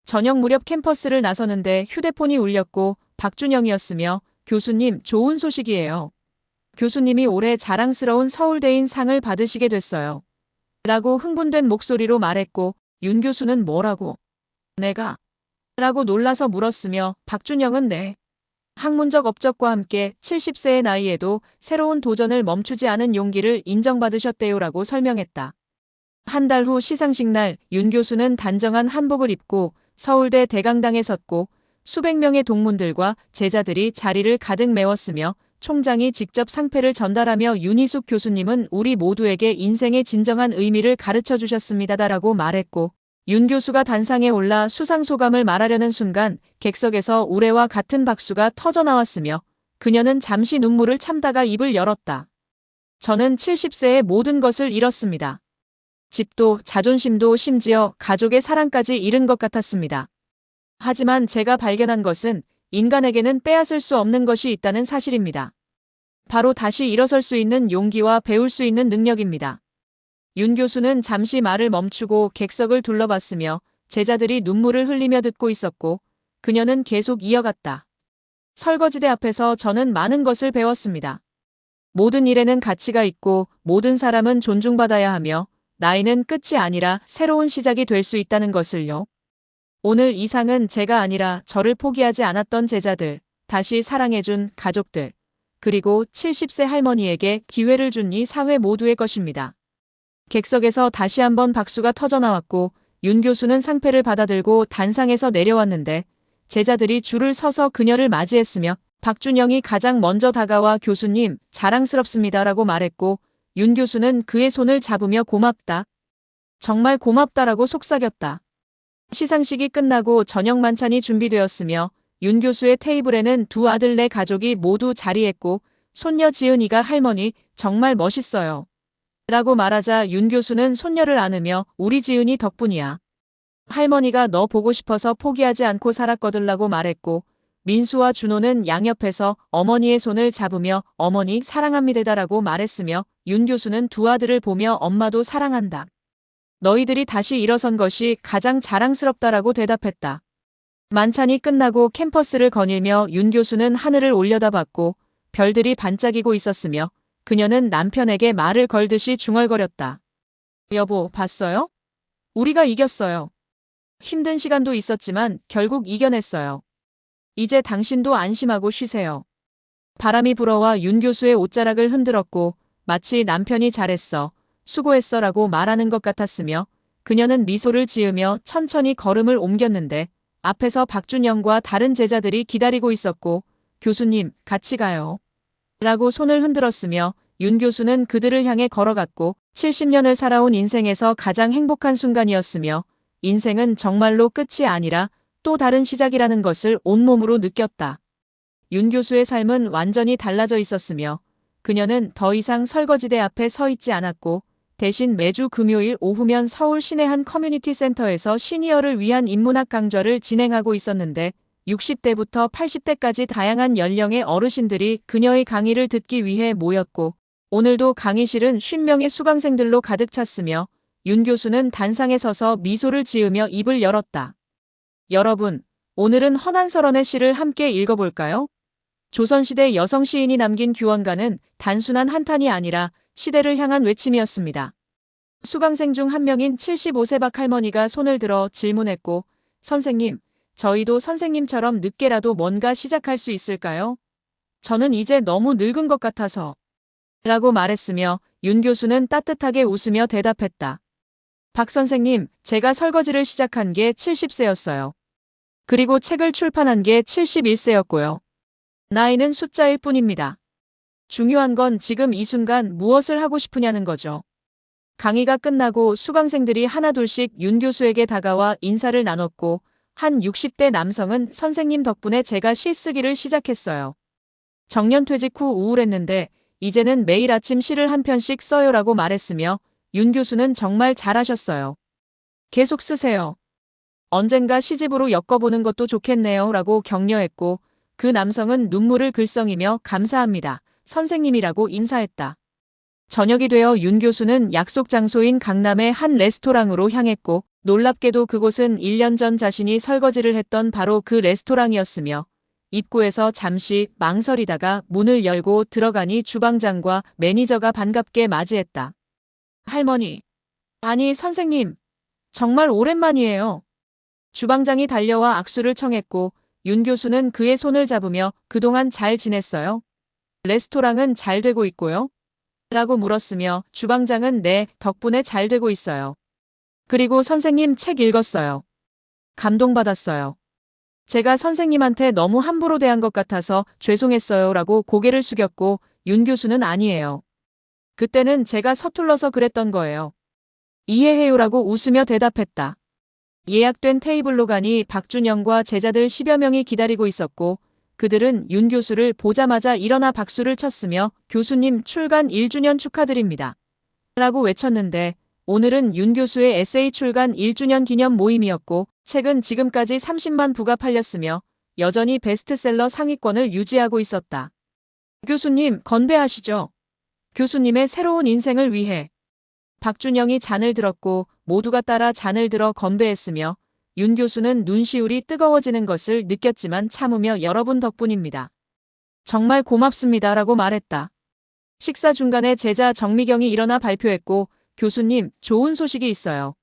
저녁 무렵 캠퍼스를 나서는데 휴대폰이 울렸고 박준영이었으며 교수님 좋은 소식이에요. 교수님이 올해 자랑스러운 서울대인 상을 받으시게 됐어요. 라고 흥분된 목소리로 말했고 윤 교수는 뭐라고? 내가? 라고 놀라서 물었으며 박준영은 네. 학문적 업적과 함께 70세의 나이에도 새로운 도전을 멈추지 않은 용기를 인정받으셨대요라고 설명했다. 한 달 후 시상식 날 윤 교수는 단정한 한복을 입고 서울대 대강당에 섰고 수백 명의 동문들과 제자들이 자리를 가득 메웠으며 총장이 직접 상패를 전달하며 윤희숙 교수님은 우리 모두에게 인생의 진정한 의미를 가르쳐 주셨습니다라고 말했고 윤 교수가 단상에 올라 수상 소감을 말하려는 순간 객석에서 우레와 같은 박수가 터져 나왔으며 그녀는 잠시 눈물을 참다가 입을 열었다. 저는 70세에 모든 것을 잃었습니다. 집도 자존심도 심지어 가족의 사랑까지 잃은 것 같았습니다. 하지만 제가 발견한 것은 인간에게는 빼앗을 수 없는 것이 있다는 사실입니다. 바로 다시 일어설 수 있는 용기와 배울 수 있는 능력입니다. 윤 교수는 잠시 말을 멈추고 객석을 둘러봤으며 제자들이 눈물을 흘리며 듣고 있었고 그녀는 계속 이어갔다. 설거지대 앞에서 저는 많은 것을 배웠습니다. 모든 일에는 가치가 있고 모든 사람은 존중받아야 하며 나이는 끝이 아니라 새로운 시작이 될 수 있다는 것을요. 오늘 이상은 제가 아니라 저를 포기하지 않았던 제자들, 다시 사랑해준 가족들, 그리고 70세 할머니에게 기회를 준 이 사회 모두의 것입니다. 객석에서 다시 한번 박수가 터져나왔고 윤 교수는 상패를 받아들고 단상에서 내려왔는데 제자들이 줄을 서서 그녀를 맞이했으며 박준영이 가장 먼저 다가와 교수님 자랑스럽습니다라고 말했고 윤 교수는 그의 손을 잡으며 고맙다. 정말 고맙다라고 속삭였다. 시상식이 끝나고 저녁 만찬이 준비되었으며 윤 교수의 테이블에는 두 아들네 가족이 모두 자리했고 손녀 지은이가 할머니 정말 멋있어요. 라고 말하자 윤 교수는 손녀를 안으며 우리 지은이 덕분이야. 할머니가 너 보고 싶어서 포기하지 않고 살았거들라고 말했고 민수와 준호는 양옆에서 어머니의 손을 잡으며 어머니 사랑합니다라고 말했으며 윤 교수는 두 아들을 보며 엄마도 사랑한다. 너희들이 다시 일어선 것이 가장 자랑스럽다라고 대답했다. 만찬이 끝나고 캠퍼스를 거닐며 윤 교수는 하늘을 올려다봤고 별들이 반짝이고 있었으며 그녀는 남편에게 말을 걸듯이 중얼거렸다. 여보, 봤어요? 우리가 이겼어요. 힘든 시간도 있었지만 결국 이겨냈어요. 이제 당신도 안심하고 쉬세요. 바람이 불어와 윤 교수의 옷자락을 흔들었고 마치 남편이 잘했어, 수고했어 라고 말하는 것 같았으며 그녀는 미소를 지으며 천천히 걸음을 옮겼는데 앞에서 박준영과 다른 제자들이 기다리고 있었고 교수님, 같이 가요. 라고 손을 흔들었으며 윤 교수는 그들을 향해 걸어갔고 70년을 살아온 인생에서 가장 행복한 순간이었으며 인생은 정말로 끝이 아니라 또 다른 시작이라는 것을 온몸으로 느꼈다. 윤 교수의 삶은 완전히 달라져 있었으며 그녀는 더 이상 설거지대 앞에 서 있지 않았고 대신 매주 금요일 오후면 서울 시내 한 커뮤니티 센터에서 시니어를 위한 인문학 강좌를 진행하고 있었는데 60대부터 80대까지 다양한 연령의 어르신들이 그녀의 강의를 듣기 위해 모였고 오늘도 강의실은 50명의 수강생들로 가득 찼으며 윤 교수는 단상에 서서 미소를 지으며 입을 열었다. 여러분, 오늘은 허난설원의 시를 함께 읽어볼까요? 조선시대 여성 시인이 남긴 규원가는 단순한 한탄이 아니라 시대를 향한 외침이었습니다. 수강생 중 한 명인 75세 박 할머니가 손을 들어 질문했고 선생님, 저희도 선생님처럼 늦게라도 뭔가 시작할 수 있을까요? 저는 이제 너무 늙은 것 같아서. 라고 말했으며 윤 교수는 따뜻하게 웃으며 대답했다. 박 선생님, 제가 설거지를 시작한 게 70세였어요. 그리고 책을 출판한 게 71세였고요. 나이는 숫자일 뿐입니다. 중요한 건 지금 이 순간 무엇을 하고 싶으냐는 거죠. 강의가 끝나고 수강생들이 하나둘씩 윤 교수에게 다가와 인사를 나눴고 한 60대 남성은 선생님 덕분에 제가 시 쓰기를 시작했어요. 정년퇴직 후 우울했는데 이제는 매일 아침 시를 한 편씩 써요라고 말했으며 윤 교수는 정말 잘하셨어요. 계속 쓰세요. 언젠가 시집으로 엮어보는 것도 좋겠네요 라고 격려했고 그 남성은 눈물을 글썽이며 감사합니다. 선생님이라고 인사했다. 저녁이 되어 윤 교수는 약속 장소인 강남의 한 레스토랑으로 향했고 놀랍게도 그곳은 1년 전 자신이 설거지를 했던 바로 그 레스토랑이었으며 입구에서 잠시 망설이다가 문을 열고 들어가니 주방장과 매니저가 반갑게 맞이했다. 할머니, 아니 선생님, 정말 오랜만이에요. 주방장이 달려와 악수를 청했고 윤 교수는 그의 손을 잡으며 그동안 잘 지냈어요? 레스토랑은 잘 되고 있고요? 라고 물었으며 주방장은 네, 덕분에 잘 되고 있어요. 그리고 선생님 책 읽었어요. 감동받았어요. 제가 선생님한테 너무 함부로 대한 것 같아서 죄송했어요 라고 고개를 숙였고 윤 교수는 아니에요. 그때는 제가 서툴러서 그랬던 거예요. 이해해요 라고 웃으며 대답했다. 예약된 테이블로 가니 박준영과 제자들 10여 명이 기다리고 있었고 그들은 윤 교수를 보자마자 일어나 박수를 쳤으며 교수님 출간 1주년 축하드립니다. 라고 외쳤는데 오늘은 윤 교수의 에세이 출간 1주년 기념 모임이었고 책은 지금까지 30만 부가 팔렸으며 여전히 베스트셀러 상위권을 유지하고 있었다. 교수님, 건배하시죠. 교수님의 새로운 인생을 위해. 박준영이 잔을 들었고 모두가 따라 잔을 들어 건배했으며 윤 교수는 눈시울이 뜨거워지는 것을 느꼈지만 참으며 여러분 덕분입니다. 정말 고맙습니다 라고 말했다. 식사 중간에 제자 정미경이 일어나 발표했고, 교수님, 좋은 소식이 있어요.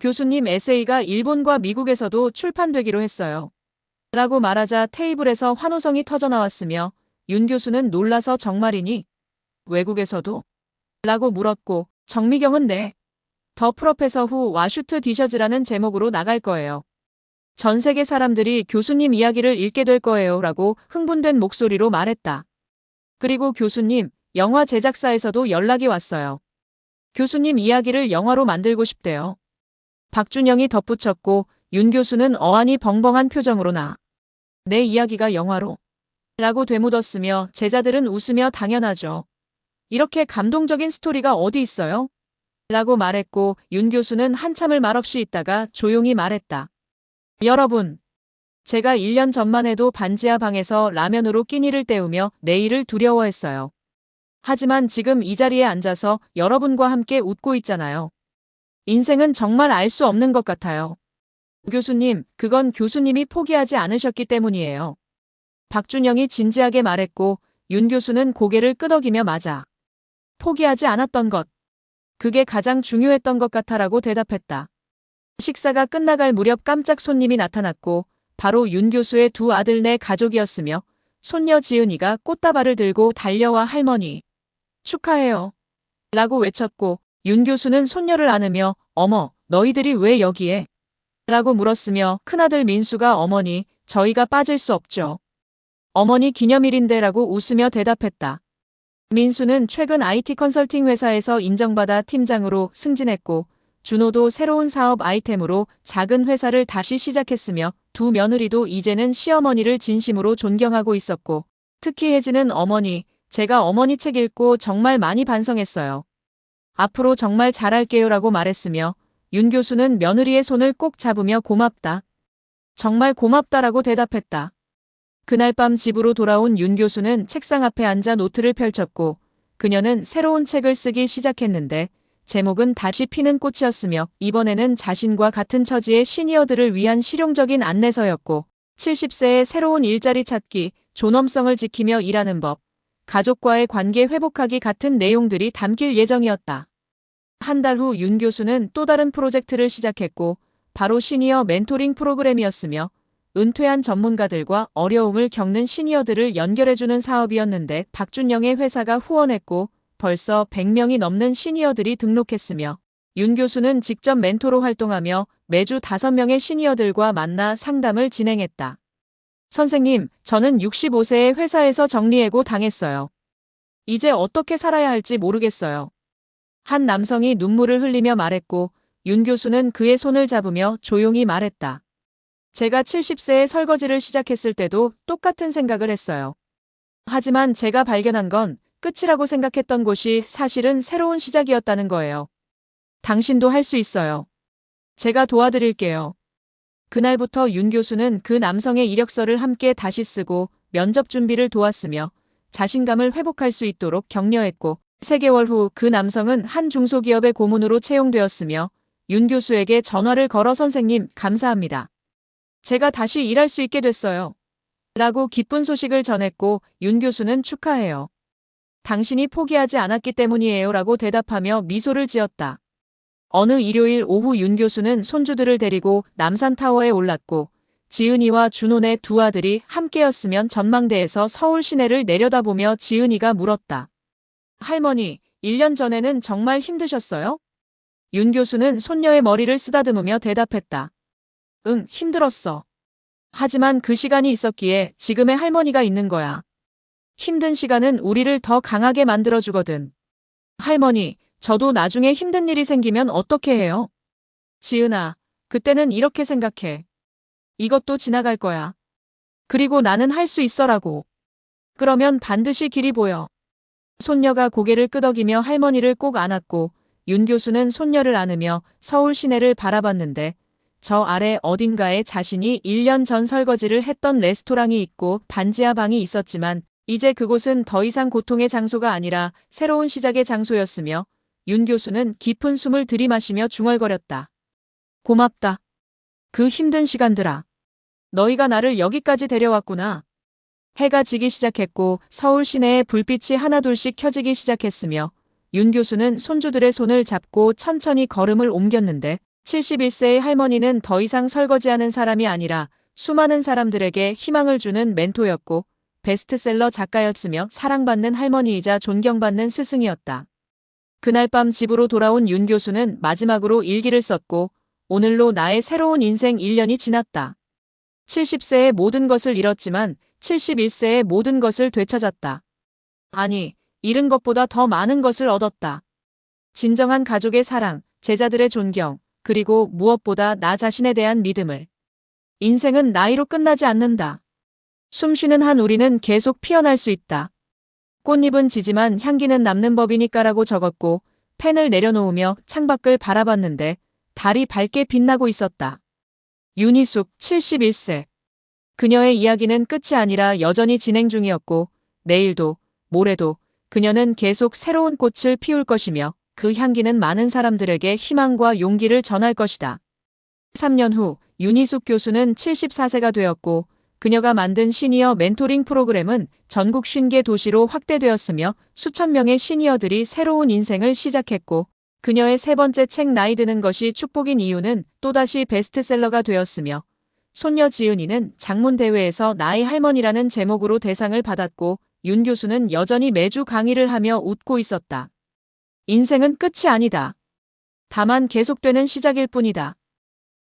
교수님 에세이가 일본과 미국에서도 출판되기로 했어요. 라고 말하자 테이블에서 환호성이 터져나왔으며 윤 교수는 놀라서 정말이니? 외국에서도? 라고 물었고 정미경은 네. 더 프로페서 후 와슈트 디셔즈라는 제목으로 나갈 거예요. 전 세계 사람들이 교수님 이야기를 읽게 될 거예요. 라고 흥분된 목소리로 말했다. 그리고 교수님, 영화 제작사에서도 연락이 왔어요. 교수님 이야기를 영화로 만들고 싶대요. 박준영이 덧붙였고 윤 교수는 어안이 벙벙한 표정으로 내 이야기가 영화로? 라고 되묻었으며 제자들은 웃으며 당연하죠. 이렇게 감동적인 스토리가 어디 있어요? 라고 말했고 윤 교수는 한참을 말없이 있다가 조용히 말했다. 여러분, 제가 1년 전만 해도 반지하 방에서 라면으로 끼니를 때우며 내일을 두려워했어요. 하지만 지금 이 자리에 앉아서 여러분과 함께 웃고 있잖아요. 인생은 정말 알 수 없는 것 같아요. 교수님, 그건 교수님이 포기하지 않으셨기 때문이에요. 박준영이 진지하게 말했고 윤 교수는 고개를 끄덕이며 맞아. 포기하지 않았던 것. 그게 가장 중요했던 것 같아라고 대답했다. 식사가 끝나갈 무렵 깜짝 손님이 나타났고 바로 윤 교수의 두 아들네 가족이었으며 손녀 지은이가 꽃다발을 들고 달려와 할머니. 축하해요. 라고 외쳤고 윤 교수는 손녀를 안으며 어머, 너희들이 왜 여기에? 라고 물었으며 큰아들 민수가 어머니, 저희가 빠질 수 없죠. 어머니 기념일인데 라고 웃으며 대답했다. 민수는 최근 IT 컨설팅 회사에서 인정받아 팀장으로 승진했고 준호도 새로운 사업 아이템으로 작은 회사를 다시 시작했으며 두 며느리도 이제는 시어머니를 진심으로 존경하고 있었고 특히 혜진은 어머니, 제가 어머니 책 읽고 정말 많이 반성했어요. 앞으로 정말 잘할게요 라고 말했으며 윤 교수는 며느리의 손을 꼭 잡으며 고맙다. 정말 고맙다라고 대답했다. 그날 밤 집으로 돌아온 윤 교수는 책상 앞에 앉아 노트를 펼쳤고 그녀는 새로운 책을 쓰기 시작했는데 제목은 다시 피는 꽃이었으며 이번에는 자신과 같은 처지의 시니어들을 위한 실용적인 안내서였고 70세의 새로운 일자리 찾기, 존엄성을 지키며 일하는 법, 가족과의 관계 회복하기 같은 내용들이 담길 예정이었다. 한 달 후 윤 교수는 또 다른 프로젝트를 시작했고 바로 시니어 멘토링 프로그램이었으며 은퇴한 전문가들과 어려움을 겪는 시니어들을 연결해주는 사업이었는데 박준영의 회사가 후원했고 벌써 100명이 넘는 시니어들이 등록했으며 윤 교수는 직접 멘토로 활동하며 매주 5명의 시니어들과 만나 상담을 진행했다. 선생님, 저는 65세에 회사에서 정리해고 당했어요. 이제 어떻게 살아야 할지 모르겠어요. 한 남성이 눈물을 흘리며 말했고 윤 교수는 그의 손을 잡으며 조용히 말했다. 제가 70세에 설거지를 시작했을 때도 똑같은 생각을 했어요. 하지만 제가 발견한 건 끝이라고 생각했던 곳이 사실은 새로운 시작이었다는 거예요. 당신도 할 수 있어요. 제가 도와드릴게요. 그날부터 윤 교수는 그 남성의 이력서를 함께 다시 쓰고 면접 준비를 도왔으며 자신감을 회복할 수 있도록 격려했고 3개월 후 그 남성은 한 중소기업의 고문으로 채용되었으며 윤 교수에게 전화를 걸어 선생님 감사합니다. 제가 다시 일할 수 있게 됐어요. 라고 기쁜 소식을 전했고 윤 교수는 축하해요. 당신이 포기하지 않았기 때문이에요 라고 대답하며 미소를 지었다. 어느 일요일 오후 윤 교수는 손주들을 데리고 남산타워에 올랐고 지은이와 준호네 두 아들이 함께였으면 전망대에서 서울 시내를 내려다보며 지은이가 물었다. 할머니, 1년 전에는 정말 힘드셨어요? 윤 교수는 손녀의 머리를 쓰다듬으며 대답했다. 응, 힘들었어. 하지만 그 시간이 있었기에 지금의 할머니가 있는 거야. 힘든 시간은 우리를 더 강하게 만들어주거든. 할머니, 저도 나중에 힘든 일이 생기면 어떻게 해요? 지은아, 그때는 이렇게 생각해. 이것도 지나갈 거야. 그리고 나는 할 수 있어라고. 그러면 반드시 길이 보여. 손녀가 고개를 끄덕이며 할머니를 꼭 안았고 윤 교수는 손녀를 안으며 서울 시내를 바라봤는데 저 아래 어딘가에 자신이 1년 전 설거지를 했던 레스토랑이 있고 반지하 방이 있었지만 이제 그곳은 더 이상 고통의 장소가 아니라 새로운 시작의 장소였으며 윤 교수는 깊은 숨을 들이마시며 중얼거렸다. 고맙다. 그 힘든 시간들아. 너희가 나를 여기까지 데려왔구나. 해가 지기 시작했고 서울 시내에 불빛이 하나둘씩 켜지기 시작했으며 윤 교수는 손주들의 손을 잡고 천천히 걸음을 옮겼는데 71세의 할머니는 더 이상 설거지하는 사람이 아니라 수많은 사람들에게 희망을 주는 멘토였고 베스트셀러 작가였으며 사랑받는 할머니이자 존경받는 스승이었다. 그날 밤 집으로 돌아온 윤 교수는 마지막으로 일기를 썼고 오늘로 나의 새로운 인생 1년이 지났다. 70세의 모든 것을 잃었지만 71세의 모든 것을 되찾았다. 아니, 잃은 것보다 더 많은 것을 얻었다. 진정한 가족의 사랑, 제자들의 존경, 그리고 무엇보다 나 자신에 대한 믿음을. 인생은 나이로 끝나지 않는다. 숨쉬는 한 우리는 계속 피어날 수 있다. 꽃잎은 지지만 향기는 남는 법이니까라고 적었고 펜을 내려놓으며 창밖을 바라봤는데 달이 밝게 빛나고 있었다. 윤희숙 71세. 그녀의 이야기는 끝이 아니라 여전히 진행 중이었고 내일도 모레도 그녀는 계속 새로운 꽃을 피울 것이며 그 향기는 많은 사람들에게 희망과 용기를 전할 것이다. 3년 후 윤희숙 교수는 74세가 되었고 그녀가 만든 시니어 멘토링 프로그램은 전국 50개 도시로 확대되었으며 수천 명의 시니어들이 새로운 인생을 시작했고 그녀의 세 번째 책 나이 드는 것이 축복인 이유는 또다시 베스트셀러가 되었으며 손녀 지은이는 장문대회에서 나의 할머니라는 제목으로 대상을 받았고 윤 교수는 여전히 매주 강의를 하며 웃고 있었다. 인생은 끝이 아니다. 다만 계속되는 시작일 뿐이다.